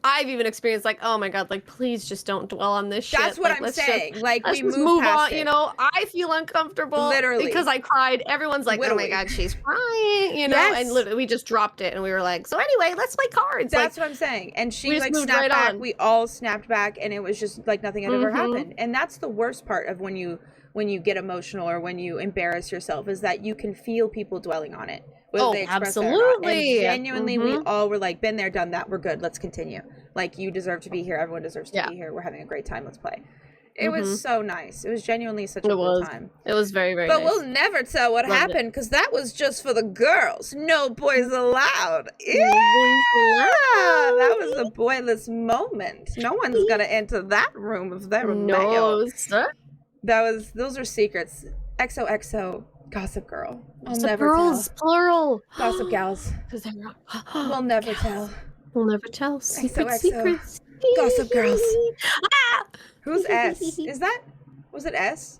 I've even experienced like, oh my god, like please just don't dwell on this shit. That's what like, I'm saying. Like let's we just move on. it. You know, I feel uncomfortable Literally because I cried. Everyone's like, oh my god, she's crying. You know, and literally we just dropped it and we were like, so anyway, let's play cards. That's like, what I'm saying. And she like snapped right back. On. We all snapped back, and it was just like nothing had ever happened. And that's the worst part of when you get emotional or when you embarrass yourself, is that you can feel people dwelling on it. Whether they express absolutely. And genuinely, we all were like, been there, done that. We're good. Let's continue. Like, you deserve to be here. Everyone deserves to be here. We're having a great time. Let's play. It was so nice. It was genuinely such a cool time. It was very, very But nice. we'll never tell what happened, because that was just for the girls. No boys allowed. Yeah! That was a boyless moment. No one's going to enter that room if they're a male. No, sir. Those are secrets. XOXO. Gossip Girl. I'll never girls, tell. Plural. Gossip gals. We'll never tell. We'll never tell. Secrets. Gossip Girls. Who's S? Was it S?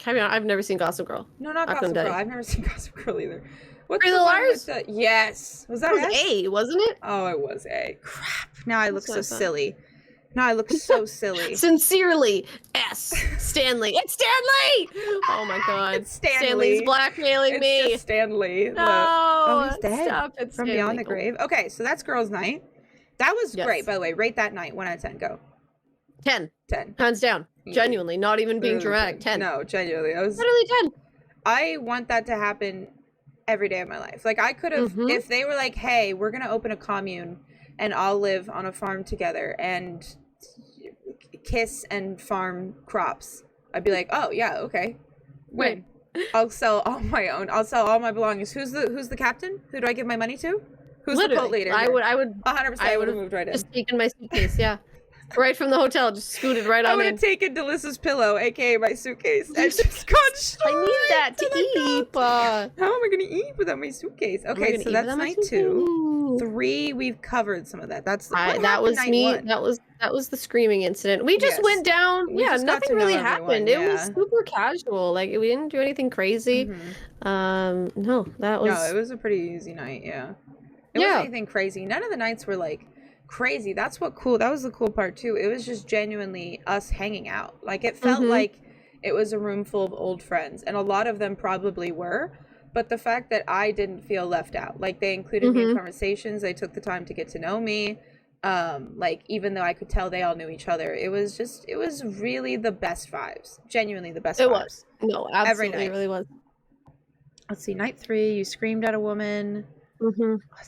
I've never seen Gossip Girl. No, not Gossip Girl. I've never seen Gossip Girl either. What's Pretty Little Liars? Yes. Was that S? A, wasn't it? Oh, it was A. Crap. Now I look so silly. Now I look so silly. Sincerely, S. Stanley. It's Stanley! Oh my god. It's Stanley. Stanley's blackmailing me. It's just Stanley. No. He's dead. Stop it, From Stanley. Beyond the Grave. Okay, so that's girls' night. That was great, by the way. Rate that night. 1 out of 10. Go. 10. 10. Hands down. Genuinely. Not even being dramatic. 10. No, genuinely. Literally 10. I want that to happen every day of my life. Like, I could have, if they were like, hey, we're going to open a commune and I'll live on a farm together and kiss and farm crops, I'd be like, oh yeah, okay, win. I'll sell all my own. I'll sell all my belongings. Who's the captain? Who do I give my money to? Who's the cult leader? I would 100%. I would have moved right in. Just taken my suitcase. Yeah, right from the hotel. Just scooted right on in. I would have taken Delicia's pillow, aka my suitcase, and just gone straight. I need that to eat. How am I going to eat without my suitcase? Okay, so that's night 2. 3, we've covered some of that. That was me. 1? That was the screaming incident. We just went down. Nothing really happened. It was super casual. Like we didn't do anything crazy. No, that was. No, it was a pretty easy night. Yeah, it wasn't anything crazy. None of the nights were like crazy. That was the cool part too. It was just genuinely us hanging out. Like it felt like it was a room full of old friends, and a lot of them probably were. But the fact that I didn't feel left out, like they included me in conversations, they took the time to get to know me. Like even though I could tell they all knew each other, it was really the best vibes. Genuinely the best vibes. It was. No, absolutely, every night. It really was. Let's see, night 3, you screamed at a woman.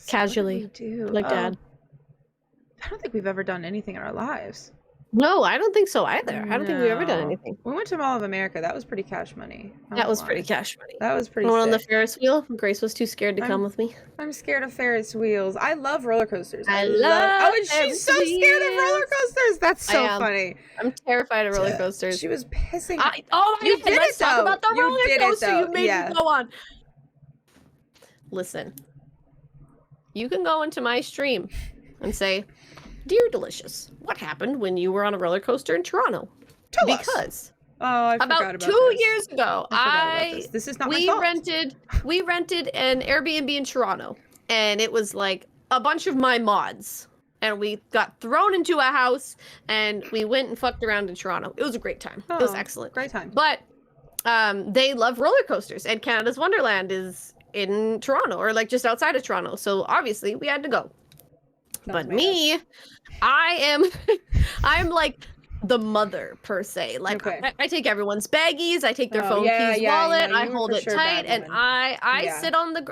Casually. Like Dad. I don't think we've ever done anything in our lives. No, I don't think so either. I don't think we've ever done anything. We went to Mall of America. That was pretty cash money. That was pretty cash money. That was pretty sick. On the Ferris wheel. Grace was too scared to come with me. I'm scared of Ferris wheels. I love roller coasters. I love Oh, and she's so scared of roller coasters. That's so funny. I'm terrified of roller coasters. She was pissing. You did let's talk about the roller coaster you made me go on. Listen. You can go into my stream and say, Dear Delicious, what happened when you were on a roller coaster in Toronto? Tell us. Because I about 2 years ago, this is not my fault. We rented an Airbnb in Toronto, and it was like a bunch of my mods. And we got thrown into a house, and we went and fucked around in Toronto. It was a great time. It was excellent. Great time. But they love roller coasters, and Canada's Wonderland is in Toronto, or like just outside of Toronto. So obviously we had to go. But me, I'm like the mother per se. Like I take everyone's baggies, I take their phone keys, wallet, I hold it tight, and I sit on the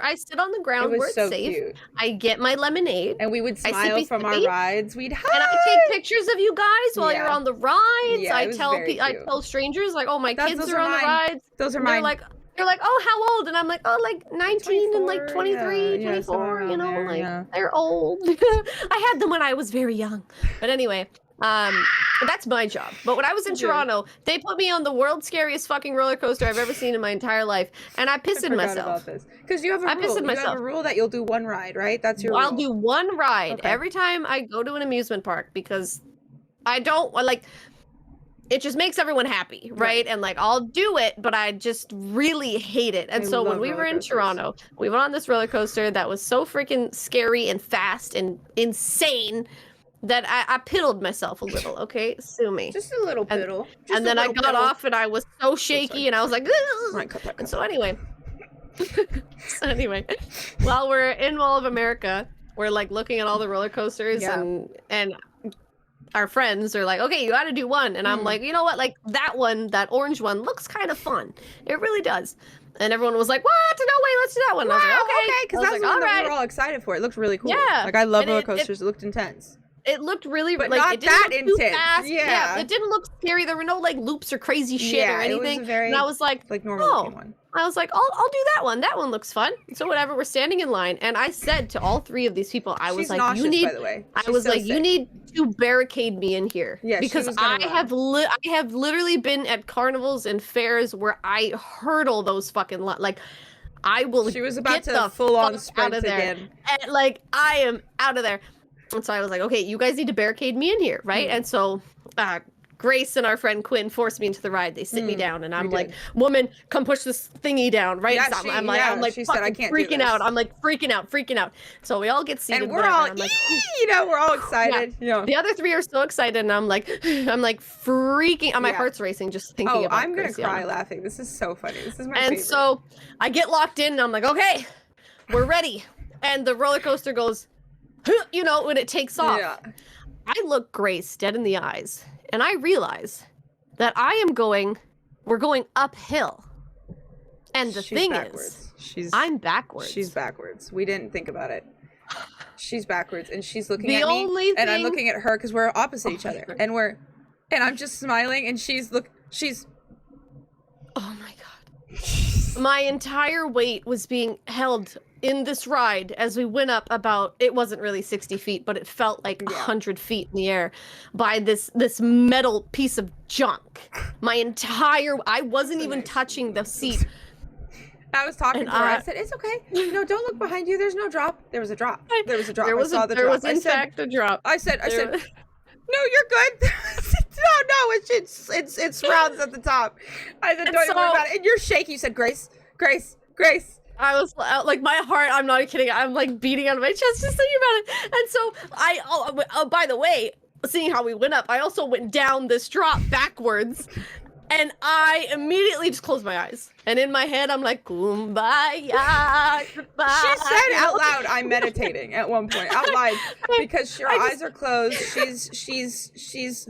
ground where it's so safe. Cute. I get my lemonade, and we would smile from our rides. We'd hug. And I take pictures of you guys while you're on the rides. I tell strangers like, oh, my kids are on the rides. Those are mine. They're like, oh, how old? And I'm like, oh, like 19 and like 23, 24, you know, like they're old. I had them when I was very young. But anyway, that's my job. But when I was in Toronto, they put me on the world's scariest fucking roller coaster I've ever seen in my entire life. And I pissed myself. Because you have a rule. You have a rule that you'll do one ride, right? That's your rule. I'll do one ride every time I go to an amusement park, because I don't like... It just makes everyone happy, right? And like, I'll do it, but I just really hate it. And so when we were in Toronto, we went on this roller coaster that was so freaking scary and fast and insane that I piddled myself a little, okay? Sue me. Just a little piddle. And then I got off and I was so shaky and I was like, and so anyway. While we're in Mall of America, we're like looking at all the roller coasters and our friends are like, okay, you got to do one. And I'm like, you know what? Like that one, that orange one looks kind of fun. It really does. And everyone was like, what? No way, let's do that one. Wow, I was like, okay. Because that's the one that we were all excited for. It looked really cool. Yeah. Like I love roller coasters. It looked intense. It looked really, but like, not it didn't that look too intense. Fast. Yeah. It didn't look scary. There were no like loops or crazy shit or anything. It was a very, and I was like normal looking one. I was like, I'll do that one. That one looks fun. So whatever, we're standing in line, and I said to all three of these people, I was like, nauseous, you need, by the way. you need to barricade me in here. Yeah, because I have literally been at carnivals and fairs where I hurdle those fucking like I will. She was about to full on sprint again. And like I am out of there. And so I was like, okay, you guys need to barricade me in here, right? And so Grace and our friend Quinn forced me into the ride. They sit me down, and I'm like, woman, come push this thingy down, right? Yeah, I'm like she said, I can't freaking out. I'm like freaking out. So we all get seated. And we're all, like, we're all excited. Yeah. The other three are so excited, and I'm like freaking. My heart's racing just thinking about. I'm gonna cry laughing. This is so funny. This is my favorite. And so I get locked in, and I'm like, okay, we're ready. And the roller coaster goes, you know, when it takes off. Yeah. I look Grace dead in the eyes, and I realize that we're going uphill. And the thing is, I'm backwards. She's backwards. We didn't think about it. She's backwards, and she's looking at me, and I'm looking at her because we're opposite each other, and I'm just smiling, and she's. Oh my God. My entire weight was being held in this ride as we went up about, it wasn't really 60 feet, but it felt like 100 feet in the air by this metal piece of junk. I wasn't even touching the seat. I was talking to her. I said, it's okay. No, don't look behind you. There's no drop. There was a drop. There was a drop. I saw the drop. There was in fact a drop. I said, no, you're good. no, it's rounds at the top. I said, don't worry about it. And you're shaky. You said, Grace. I was like, my heart, I'm not kidding, I'm like beating out of my chest just thinking about it. And so by the way, seeing how we went up, I also went down this drop backwards, and I immediately just closed my eyes. And in my head, I'm like, kumbaya, goodbye. She said out loud, I'm meditating at one point, out loud, because her eyes are closed. She's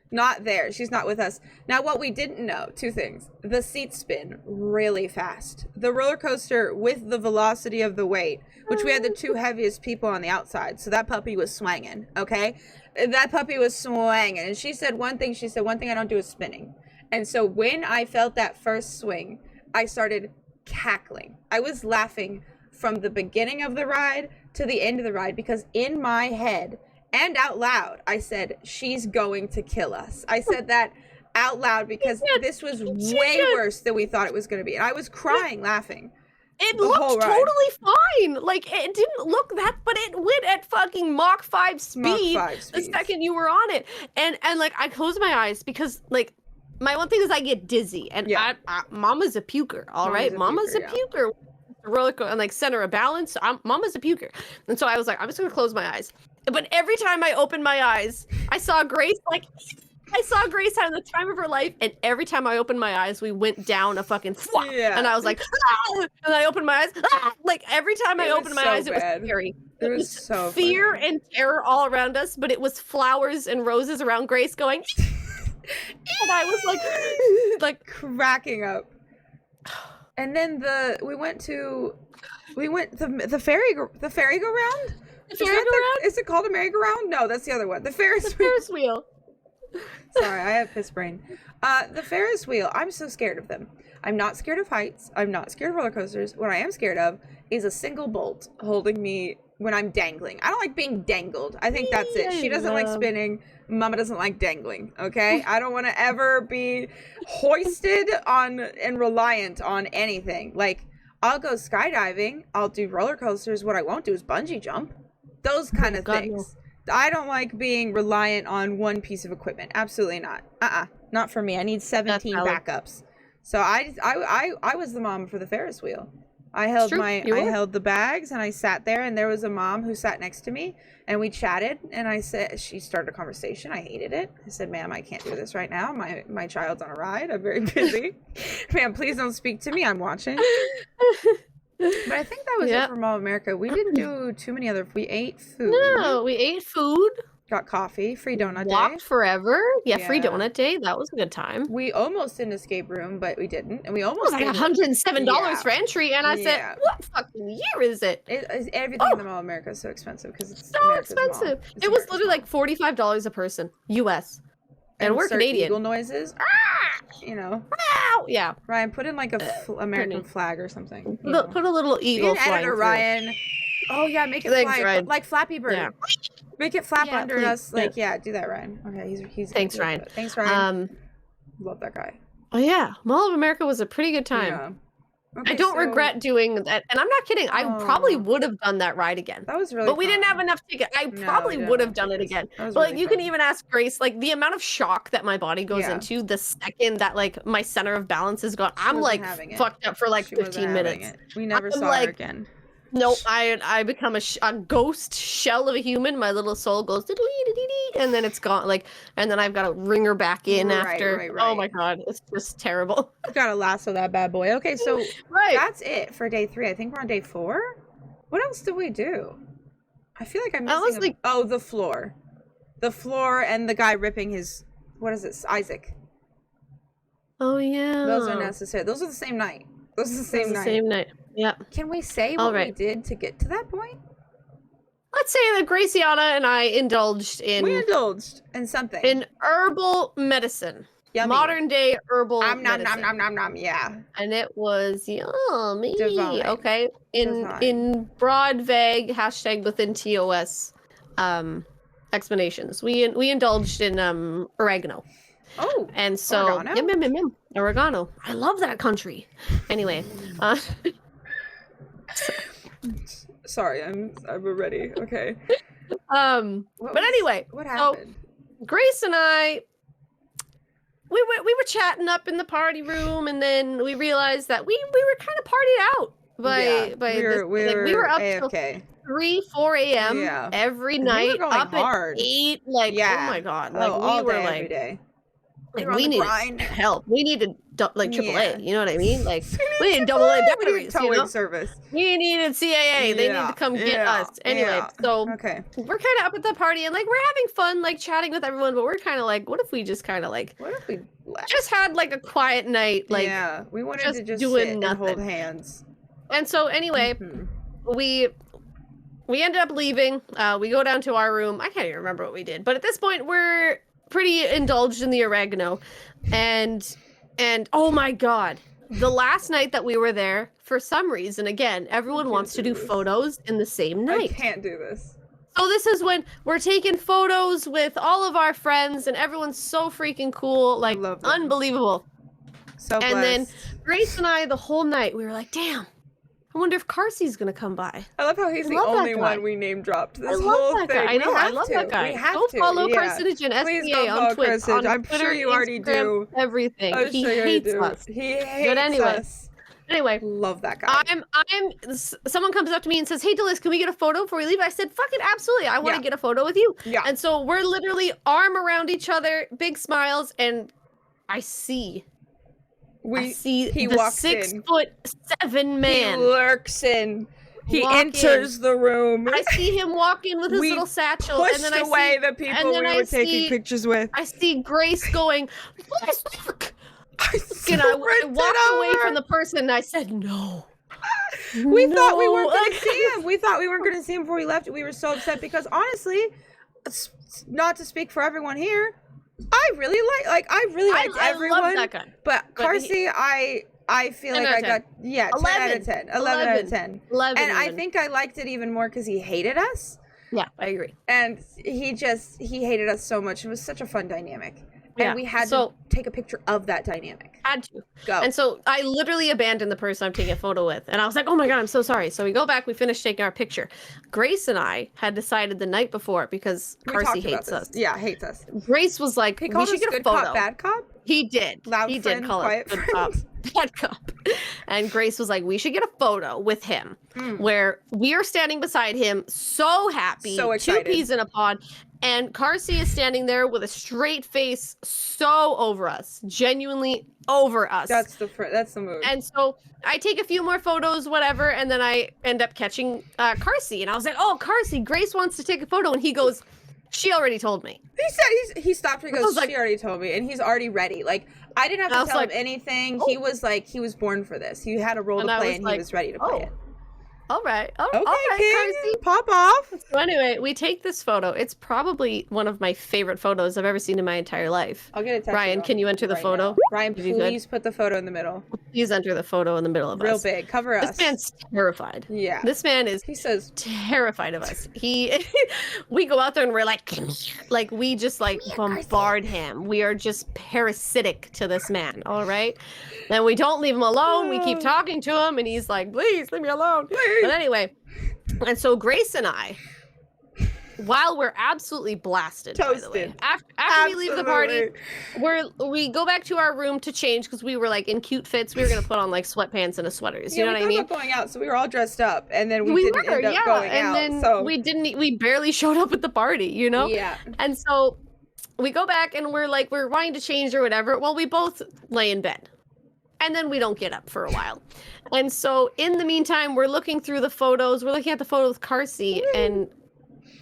not there. She's not with us. Now, what we didn't know, two things. The seats spin really fast. The roller coaster with the velocity of the weight, which we had the two heaviest people on the outside. So that puppy was swinging, okay? That puppy was swinging. And she said one thing I don't do is spinning. And so when I felt that first swing, I started cackling. I was laughing from the beginning of the ride to the end of the ride, because in my head, and out loud, I said, she's going to kill us. I said that out loud because this was way worse than we thought it was going to be. And I was crying, laughing. It looked totally fine. Like, it didn't look that, but it went at fucking Mach 5 speed the second you were on it. And like, I closed my eyes because, like, my one thing is I get dizzy. And Mama's a puker, all right? Mama's a puker. the roller coaster and like center of balance. Mama's a puker, and so I was like, I'm just gonna close my eyes. But every time I opened my eyes, I saw Grace having the time of her life, and every time I opened my eyes, we went down a fucking flop. Yeah. And I was like, ah! And I opened my eyes, ah! Like every time I opened my eyes, it was scary. It was so fear funny. and terror all around us, but it was flowers and roses around Grace going, and I was like cracking up. And then the merry-go-round. Is it called a merry-go-round? No, that's the other one. The Ferris wheel. Sorry, I have piss brain. The Ferris wheel. I'm so scared of them. I'm not scared of heights. I'm not scared of roller coasters. What I am scared of is a single bolt holding me when I'm dangling. I don't like being dangled. I think that's it. She doesn't like spinning. Mama doesn't like dangling. Okay? I don't want to ever be hoisted on and reliant on anything. Like, I'll go skydiving. I'll do roller coasters. What I won't do is bungee jump. Those kind of things. No. I don't like being reliant on one piece of equipment. Absolutely not. Not for me. I need 17 backups. So I was the mom for the Ferris wheel. I held the bags and I sat there, and there was a mom who sat next to me, and we chatted, and she started a conversation. I hated it. I said, ma'am, I can't do this right now. My child's on a ride. I'm very busy. Ma'am, please don't speak to me. I'm watching. But I think that was it for Mall of America. We didn't do too many we ate food. No, we ate food. Got coffee, free donut day. Walked forever. Yeah, free donut day. That was a good time. We almost did an escape room, but we didn't. And we almost like $107 for entry. And I said, what fucking year is it? Everything in the Mall of America is so expensive because it's so expensive. It was literally like $45 a person, US. And we're Canadian. Eagle noises. You know. Yeah. Ryan, put in like a American flag or something. Put a little eagle flying editor, Ryan. Oh yeah, make it fly like Flappy Bird. Yeah. Make it flap under us. Like, do that, Ryan. Okay, he's Thanks, Ryan. Thanks, Ryan. Love that guy. Oh yeah, Mall of America was a pretty good time. Yeah. Okay, I don't regret doing that, and I'm not kidding. I probably would have done that ride again. That was really But we didn't have enough tickets. I probably would have done it again. But really you can even ask Grace, like the amount of shock that my body goes into the second that like my center of balance is gone. I'm like fucked up for like 15 minutes. We never saw her again. Nope, I become a ghost shell of a human. My little soul goes and then it's gone. Like, and then I've got to ring her back in after. Right. Oh my god, it's just terrible. Gotta lasso that bad boy. Okay, so that's it for day 3. I think we're on day 4. What else did we do? I feel like I'm missing. The floor and the guy ripping his. What is it, Isaac? Oh yeah. Those are necessary. Those are the same night. Those are the same night. Yeah. Can we say what we did to get to that point? Let's say that Graciana and I indulged in... We indulged in something. In herbal medicine. Yummy. Modern day herbal medicine. Nom, yeah. And it was yummy. Divine. Okay. In broad, vague, hashtag within TOS explanations. We indulged in oregano. Oh. And so... Oregano? Oregano. I love that country. Anyway. Sorry, I'm ready. Okay. But anyway, what happened? So Grace and I, we were chatting up in the party room, and then we realized that we were kind of partied out we were up till 3-4 a.m. every night, up hard. At 8. Like, oh my god, like we were like every day. Like, we needed help. We needed like AAA. You know what I mean? Like we needed AA batteries. Towing service. We needed CAA. They need to come get us. Anyway, so we're kind of up at the party and like we're having fun, like chatting with everyone. But we're kind of like, what if we just kind of like, what if we just had like a quiet night? Like, we wanted to just sit and hold hands. And so anyway, we ended up leaving. We go down to our room. I can't even remember what we did, but at this point we're pretty indulged in the oregano, and oh my god, the last night that we were there, for some reason, again, everyone wants to do photos in the same night. I can't do this. So this is when we're taking photos with all of our friends, and everyone's so freaking cool, like unbelievable. So blessed. And then Grace and I, the whole night, we were like, damn, I wonder if Carsey's gonna come by. I love how he's the only one we name dropped this whole thing. I know, I love that guy. Go follow Carcinogen SPA on Twitter. I'm sure you already do. Everything. He hates us. He hates us. Anyway, Love that guy. Someone comes up to me and says, "Hey, Delis, can we get a photo before we leave?" I said, "Fucking absolutely! I want to get a photo with you." Yeah. And so we're literally arm around each other, big smiles, and I see the he walks 6'7" man. He lurks in. He enters the room. I see him walk in with his little satchel, and then I see the people we were taking pictures with. I see Grace going, "Let's look." And I walked away from the person and I said, "No." We thought we weren't going to see him. We thought we weren't going to see him before we left. We were so upset because honestly, not to speak for everyone here, I really liked everyone. I love that guy. But Carsey, I feel like I got 10 out of 10. 11 out of 10. 11 and I even. think I liked it even more because he hated us. Yeah, I agree. And he hated us so much. It was such a fun dynamic. And we had to take a picture of that dynamic. Had to. Go. And so I literally abandoned the person I'm taking a photo with. And I was like, "Oh my God, I'm so sorry." So we go back, we finish taking our picture. Grace and I had decided the night before, because Carsey hates us. Yeah, hates us. Grace was like, "We should get a photo." Cop, bad cop? He did. Loud he friend, did call quiet us good friend. cop, bad cop. And Grace was like, "We should get a photo with him where we are standing beside him, so happy, so excited. 2 peas in a pod, and Carsey is standing there with a straight face, so over us, genuinely over us." That's the mood. And so I take a few more photos, whatever, and then I end up catching Carsey, and I was like, "Oh, Carsey, Grace wants to take a photo," and he goes, "She already told me." He said he stopped and goes, like, "She already told me," and he's already ready. Like, I didn't have to tell him anything. Oh. He was like, he was born for this. He had a role to play, and he was ready to play it. All right. Okay, all right, King, Carsey. pop off. So anyway, we take this photo. It's probably one of my favorite photos I've ever seen in my entire life. I'll get a text. Ryan, can you enter the photo? Now. Ryan, please put the photo in the middle. Please enter the photo in the middle of us. Real big. Cover us. This man's terrified. Yeah. This man is. He says terrified of us. We go out there and we're like we just like bombard him. We are just parasitic to this man. All right. Then we don't leave him alone. We keep talking to him, and he's like, "Please leave me alone." Please. But anyway. And so Grace and I, while we're absolutely blasted, toasted, by the way, after we leave the party, we go back to our room to change because we were like in cute fits. We were gonna put on like sweatpants and a sweater. You know what I mean? Going out, so we were all dressed up, and then we didn't end up going and out. Then so we barely showed up at the party, you know? Yeah. And so we go back and we're wanting to change or whatever. Well, we both lay in bed. And then we don't get up for a while. And so in the meantime, we're looking through the photos. We're looking at the photo with Carsey, and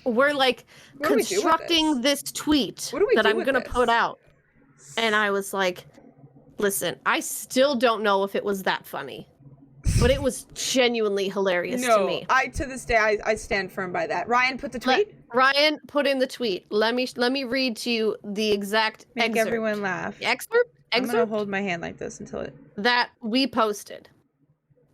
we're like constructing this tweet that I'm going to put out. And I was like, listen, I still don't know if it was that funny, but it was genuinely hilarious to me. To this day, I stand firm by that. Ryan, put the tweet. Ryan, put in the tweet. Let me read to you the exact Make everyone laugh. Excerpt? I'm going to hold my hand like this until it... That we posted.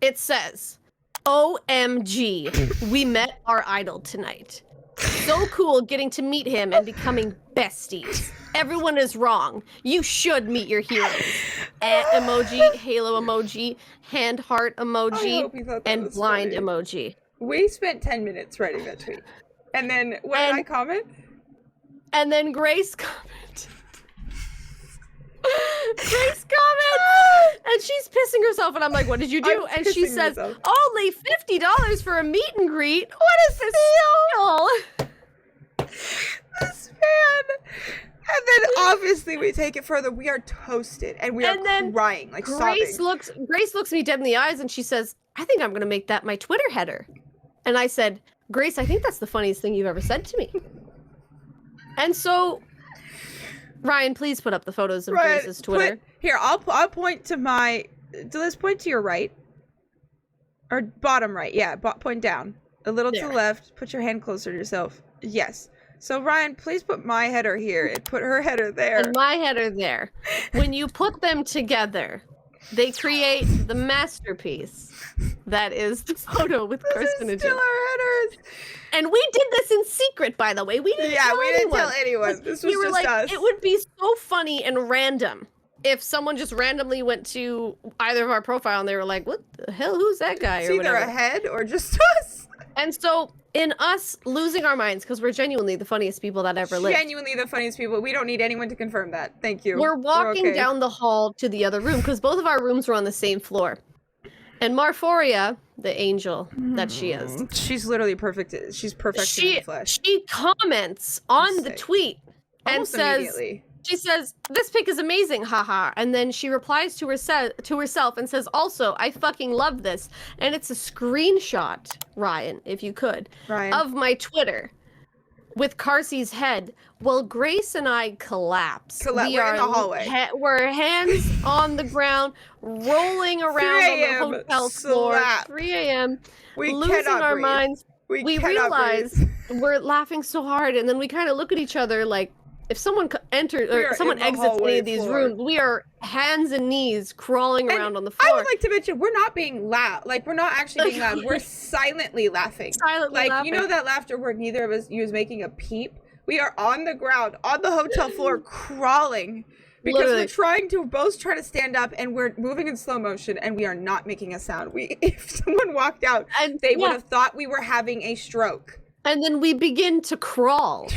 It says, "OMG, we met our idol tonight. So cool getting to meet him and becoming besties. Everyone is wrong. You should meet your heroes." Emoji, halo emoji, hand heart emoji, and blind funny. Emoji. We spent 10 minutes writing that tweet. And then what did I comment? And then Grace commented. Grace comments, and she's pissing herself, and I'm like, "What did you do?" And she says, "Only $50 for a meet and greet. What is this steal?" This man. And then obviously we take it further. We are toasted, and we are crying, like Grace sobbing. Grace looks me dead in the eyes, and she says, "I think I'm going to make that my Twitter header." And I said, "Grace, I think that's the funniest thing you've ever said to me." And so, Ryan, please put up the photos of Grace's Twitter. Here, I'll point to my... Let's point to your right. Or bottom right. Yeah, point down. A little to the left. Put your hand closer to yourself. Yes. So, Ryan, please put my header here and put her header there. And my header there. When you put them together, they create the masterpiece that is the photo with Kirsten and Jim. Still our headers. And we did this in secret, by the way. We didn't tell anyone. This was just us. It would be so funny and random if someone just randomly went to either of our profile and they were like, "What the hell? Who's that guy?" It's or either whatever. a head or just us. And so, in us losing our minds, because we're genuinely the funniest people that ever lived. Genuinely the funniest people. We don't need anyone to confirm that. Thank you. We're walking down the hall to the other room, because both of our rooms were on the same floor. And Marforia, the angel that she is, she's literally perfect. She's perfection in the flesh. She comments on the tweet Almost and says, immediately. she says, "This pic is amazing, haha." And then she replies to herself and says, "Also, I fucking love this." And it's a screenshot, Ryan, if you could, of my Twitter with Carsey's head. Well, Grace and I collapse. We're in the hallway. We're hands on the ground, rolling around on the hotel floor. 3 a.m. Losing our minds. We realize we're laughing so hard, and then we kind of look at each other like, if someone enters or someone exits any of these rooms, we are hands and knees crawling around on the floor. I would like to mention, we're not being loud. Like, we're not actually being loud. We're silently laughing. Silently laughing. You know that laughter where neither of us was making a peep? We are on the ground, on the hotel floor, crawling. Because we're both trying to stand up, and we're moving in slow motion, and we are not making a sound. If someone walked out, they would have thought we were having a stroke. And then we begin to crawl.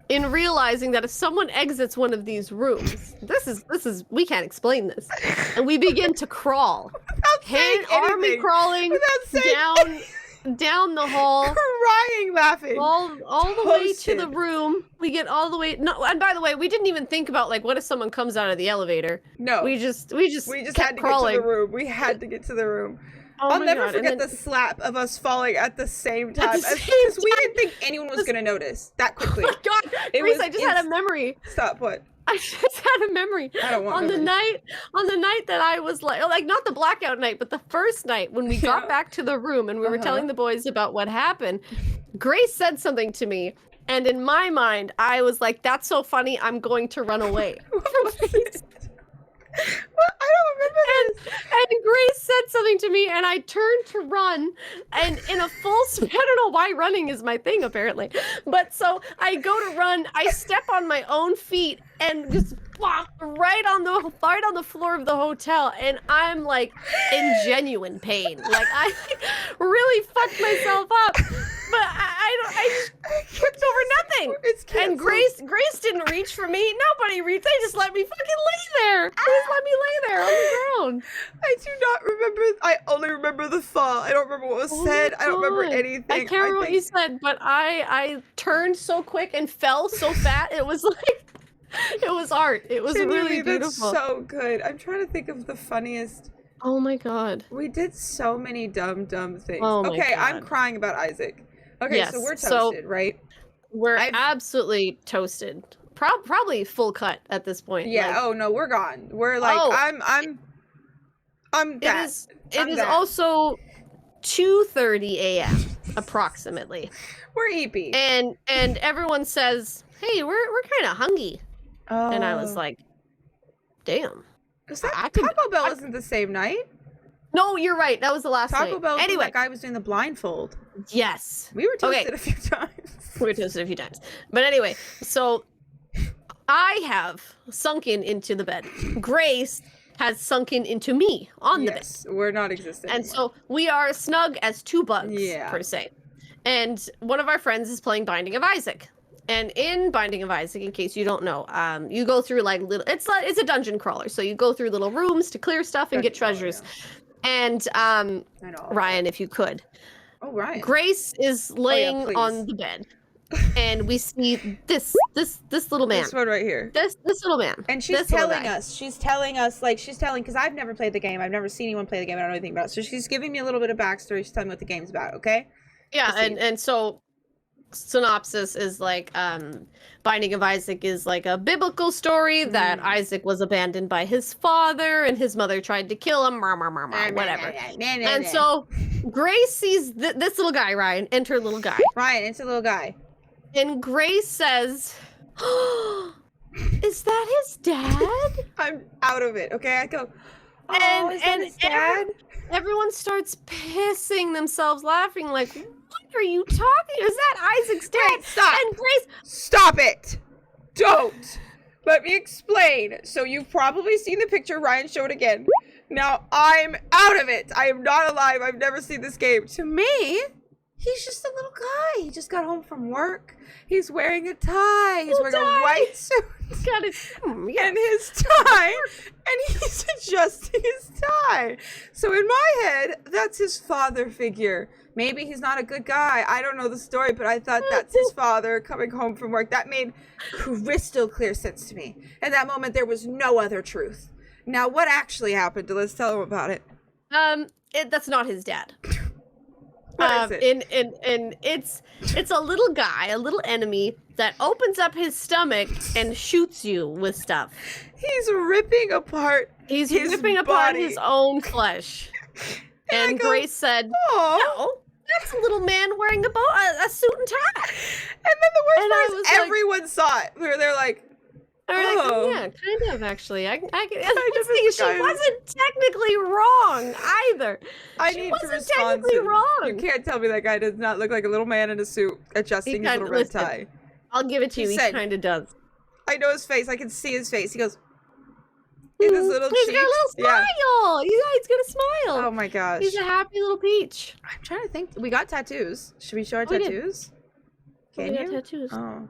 In realizing that if someone exits one of these rooms, this is we can't explain this, and we begin to crawl, army crawling down the hall, crying, laughing, all the way to the room. We get all the way. No, and by the way, we didn't even think about like, what if someone comes out of the elevator? No, we just had to crawling. get to the room. We had to get to the room. I'll never forget the slap of us falling at the same time. Because we didn't think anyone was going to notice that quickly. Oh my God. Grace, I just had a memory. Stop, what? I just had a memory. I don't want on the night that I was like not the blackout night, but the first night when we got back to the room and we were telling the boys about what happened. Grace said something to me, and in my mind, I was like, "That's so funny. I'm going to run away." Well, I don't remember this. And Grace said something to me, and I turned to run, and in a full speed, I don't know why running is my thing, apparently. But so I go to run, I step on my own feet, and just right on the floor of the hotel, and I'm like in genuine pain. Like I really fucked myself up. But I just tripped over nothing. And Grace didn't reach for me. Nobody reached. They just let me fucking lay there. They just let me lay there on the ground. I do not remember. I only remember the fall. I don't remember what was said. I don't remember anything. I can't remember what you said, but I turned so quick and fell so fat. It was like, it was art. It was really beautiful. That's so good. I'm trying to think of the funniest. Oh my God. We did so many dumb things. Oh my okay, God. I'm crying about Isaac. Okay, yes. So we're toasted, right? We're absolutely toasted. Probably full cut at this point. Yeah. Like, oh no, we're gone. We're like, I'm that. It is also 2:30 a.m. approximately. We're eepy. And everyone says, "Hey, we're kind of hungry." Oh. And I was like, "Damn." Taco Bell isn't the same night. No, you're right. That was the last night. Taco Bell. Anyway, that guy was doing the blindfold. Yes. We were toasted a few times. We were toasted a few times. But anyway, so I have sunken into the bed. Grace has sunken into me on the bed. We're not existing And anymore. so we are snug as two bugs, per se. And one of our friends is playing Binding of Isaac. And in Binding of Isaac, in case you don't know, you go through like little, it's a dungeon crawler. So you go through little rooms to clear stuff and get treasures. And Ryan, if you could. Oh, Ryan. Grace is laying on the bed. And we see this little man. This one right here. This little man. And she's telling us, because I've never played the game. I've never seen anyone play the game. I don't know anything about it. So she's giving me a little bit of backstory. She's telling me what the game's about, okay? Yeah, and so synopsis is like, Binding of Isaac is like a biblical story that Isaac was abandoned by his father and his mother tried to kill him, whatever. And so Grace sees this little guy, Ryan, enter little guy. Ryan, it's a little guy. And Grace says, oh, is that his dad? I'm out of it, okay? I go, oh, is that his dad? Everyone starts pissing themselves laughing like, what are you talking? Is that Isaac's dad? Wait, stop. And Grace, stop it. Don't. Let me explain. So you've probably seen the picture. Ryan, show it again. Now I'm out of it. I am not alive. I've never seen this game. To me, He's just a little guy. He just got home from work. He's wearing a tie. He's wearing a white suit. Got it. Yeah. And his tie. And he's adjusting his tie. So in my head, that's his father figure. Maybe he's not a good guy. I don't know the story, but I thought that's his father coming home from work. That made crystal clear sense to me. At that moment, there was no other truth. Now, what actually happened? Let's tell him about it. That's not his dad. What is it? And it's a little guy, a little enemy that opens up his stomach and shoots you with stuff. He's ripping apart He's his ripping apart body. his own flesh. And go, Grace said, "Oh." "No, that's a little man wearing a suit and tie." And then the worst And part I is was like- everyone saw it. They're like, And we're like, Oh. yeah, kind of actually. I just think she guys- wasn't technically wrong either. I She need to wasn't respond technically to wrong. You can't tell me that guy does not look like a little man in a suit adjusting his kinda- little red listen. tie. I'll give it to He you. He said- kind of does. I know his face. I can see his face. He goes, in his little He's cheeks. got a little smile. He's got a smile. Oh my gosh. He's a happy little peach. I'm trying to think. We got tattoos. Should we show our We did. tattoos? We Can got you? tattoos. Oh.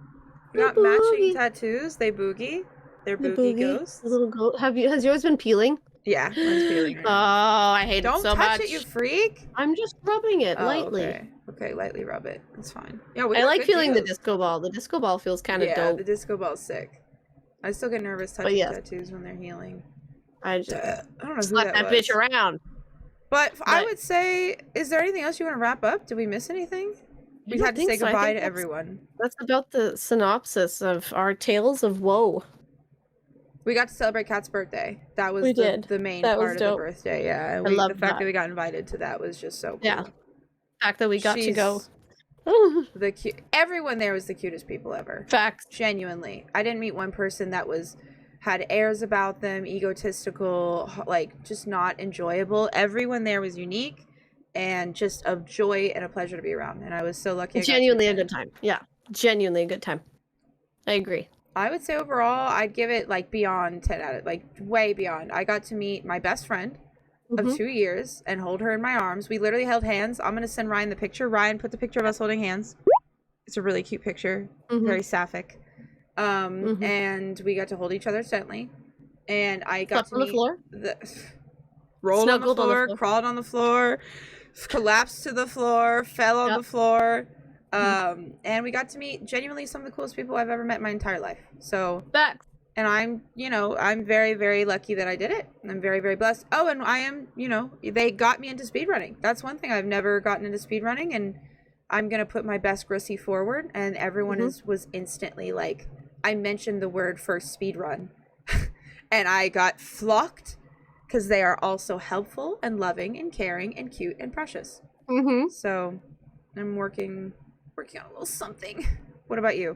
We They got matching boogie. tattoos. They boogie. They're The boogie ghosts. The little goat. Has yours been peeling? Yeah, mine's peeling. Oh, I hate Don't it so touch much. it, you freak. I'm just rubbing it Oh, lightly. Okay, lightly rub it. It's fine. Yeah, we I got like good feeling the deals. disco ball. The disco ball feels kind of Yeah, dope. the disco ball's sick. I still get nervous touching yes. tattoos when they're healing. I just I don't know who slap that was. bitch around. But I But- would say, is there anything else you want to wrap up? Did we miss anything? We don't had to think say so. I goodbye think to that's- everyone. That's about the synopsis of our tales of woe. We got to celebrate Kat's birthday. That was We the, did. the main That was part of the dope. birthday. Yeah, and I the loved fact that. that we got invited to that was just so cool. Yeah. The fact that we got to go. The everyone there was the cutest people ever. Facts. Genuinely, I didn't meet one person that had airs about them, egotistical, like just not enjoyable. Everyone there was unique and just a joy and a pleasure to be around. And I was so lucky. I got to Genuinely a attend. good time. Yeah. Genuinely a good time. I agree. I would say overall, I'd give it like beyond 10 out of like way beyond. I got to meet my best friend of 2 years and hold her in my arms. We literally held hands. I'm going to send Ryan the picture. Ryan, put the picture of us holding hands. It's a really cute picture. Very sapphic. And we got to hold each other gently. And I got Slept to on the meet floor? rolled on the Snuggled on the floor, floor. crawled on the floor, collapsed to the floor, fell on Yep. the floor. And we got to meet genuinely some of the coolest people I've ever met in my entire life. So, Facts. and I'm very, very lucky that I did it. I'm very, very blessed. Oh, and I am, they got me into speedrunning. That's one thing. I've never gotten into speedrunning, and I'm going to put my best Grissie forward. And everyone was instantly like, I mentioned the word first speedrun and I got flocked because they are also helpful and loving and caring and cute and precious. So I'm working on a little something. What about you?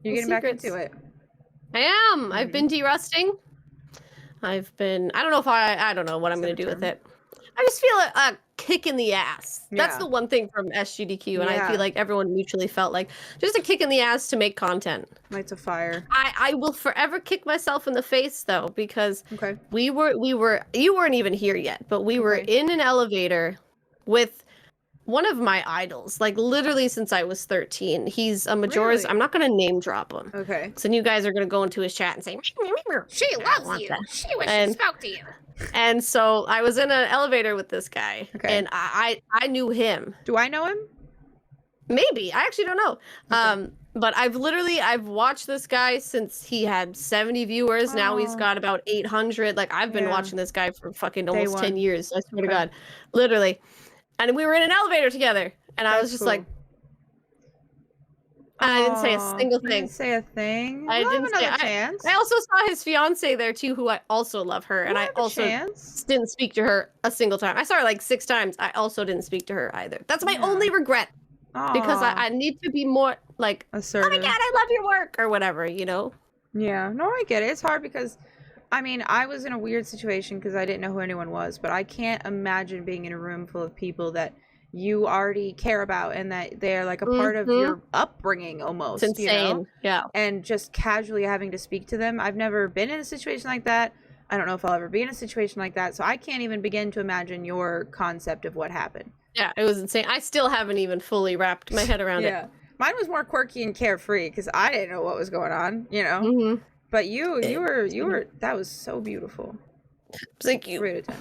You're getting back into it. I am. I've been derusting. I don't know if I don't know what I'm going to do with it. I just feel a kick in the ass. That's Yeah. the one thing from SGDQ, and I Yeah. feel like everyone mutually felt like just a kick in the ass to make content. Lights of fire. I will forever kick myself in the face though, because Okay. we were you weren't even here yet, but we were Okay. in an elevator with one of my idols, like literally since I was 13. He's a Majora's. Really? I'm not gonna name drop him. Okay. So you guys are gonna go into his chat and say, She I loves want you. that. She wishes And- she spoke to you. And so I was in an elevator with this guy, Okay. and I knew him. Do I know him? Maybe, I actually don't know. But I've watched this guy since he had 70 viewers. Now he's Oh. got about 800. Like I've been Yeah. watching this guy for fucking almost one. 10 years. I swear to Okay. God, literally. And we were in an elevator together, and I was That's just like, cool. and I didn't say a Aw, single you thing. didn't say a thing. I We'll have didn't say- another chance. I also saw his fiance there too, who I also love her, and We'll I have a also chance. didn't speak to her a single time. I saw her like 6 times. I also didn't speak to her either. That's my Yeah. only regret, because Aw, I need to be more like, oh my assertive. God, I love your work, or whatever, you know? Yeah, no, I get it. It's hard because, I mean, I was in a weird situation because I didn't know who anyone was, but I can't imagine being in a room full of people that you already care about and that they're like a part of your upbringing almost. It's insane. You know? Yeah. And just casually having to speak to them. I've never been in a situation like that. I don't know if I'll ever be in a situation like that. So I can't even begin to imagine your concept of what happened. Yeah, it was insane. I still haven't even fully wrapped my head around Yeah. Mine was more quirky and carefree because I didn't know what was going on, you know. it. Mm-hmm. But you were. That was so beautiful. Thank you. 3 out of 10.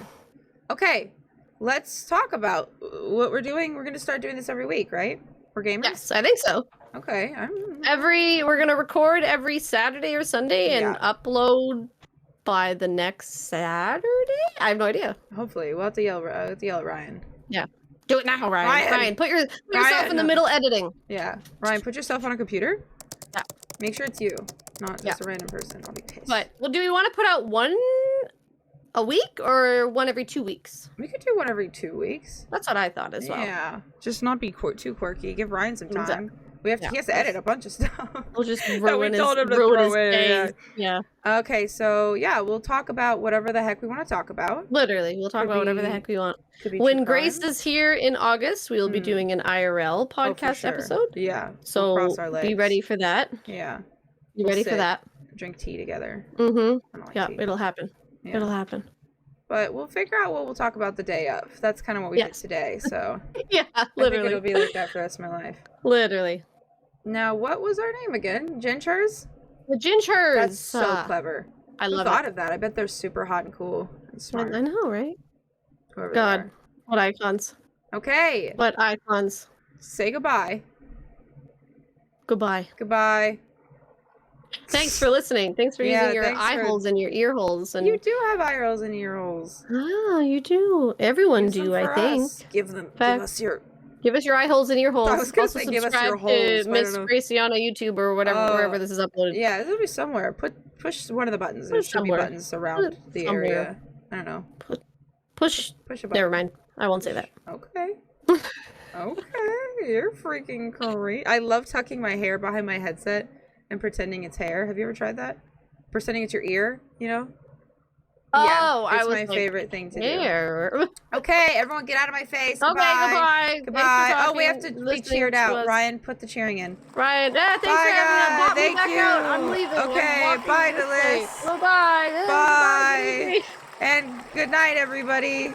Okay, let's talk about what we're doing. We're gonna start doing this every week, right? We're gamers. Yes, I think so. Okay. We're gonna record every Saturday or Sunday and Yeah. upload by the next Saturday. I have no idea. Hopefully, we'll have to yell at Ryan. Yeah, do it now, Ryan. Ryan, put yourself Ryan, in the middle editing. Yeah, Ryan, put yourself on a computer. Yeah. Make sure it's you, not just a random person. I'll be pissed. But do we want to put out one a week or one every 2 weeks? We could do one every 2 weeks. That's what I thought as well. Yeah, just not be too quirky. Give Ryan some time. Exactly. He has to edit a bunch of stuff. We'll just that ruin we his, told him to ruin throw his in. day. Yeah. Okay, so yeah, we'll talk about whatever the heck we want to talk about. Literally, we'll talk Could about whatever the be- heck we want. Could be When true Grace crime. is here in August, we will be doing an IRL Oh, for podcast sure. episode. Yeah. So we'll cross our legs. be ready for that. Yeah. Be We'll ready for sit. that. Drink tea together. Mm-hmm. I don't like Yeah, tea. it'll happen. Yeah. It'll happen. But we'll figure out what we'll talk about the day of. That's kind of what we did Yes. today. So Yeah, I think literally. it'll be like that for the rest of my life. Literally. Now, what was our name again? Ging-hers? The Ging-hers. That's so clever. I Who love thought it. of that? I bet they're super hot and cool and smart. I know, right? Whoever they God, are. what icons. Okay. What icons. Say goodbye. Goodbye. Goodbye. Thanks for listening. Thanks for Yeah, using your thanks eye for- holes and your ear holes. And You do have eye rolls and ear holes. Ah, you do. Everyone Use them do, I for think. us. Give Fact. us your. Give us your eye holes and ear holes. I was gonna Also say give us subscribe your holes, to but I Miss don't know. Graciana YouTube or whatever, Oh, wherever this is uploaded. Yeah, it'll be somewhere. Push one of the buttons. There Put it should be somewhere. buttons around the Somewhere. area. I don't know. Push. Push a button. Never mind. I won't say that. Okay. Okay. You're freaking great. I love tucking my hair behind my headset and pretending it's hair. Have you ever tried that? Pretending it's your ear, you know? Oh, it's I was my like, favorite thing to do. Hair. Okay, everyone get out of my face. Okay, Goodbye. goodbye. Goodbye. Thanks for Oh, we have talking, to be listening cheered to out. us. Ryan, put the cheering in. Ryan, thanks Bye, for having guys. me. Thank Back you. out. I'm leaving. I'm Okay, walking bye, this way. Delise. Bye-bye. Bye. And good night, everybody.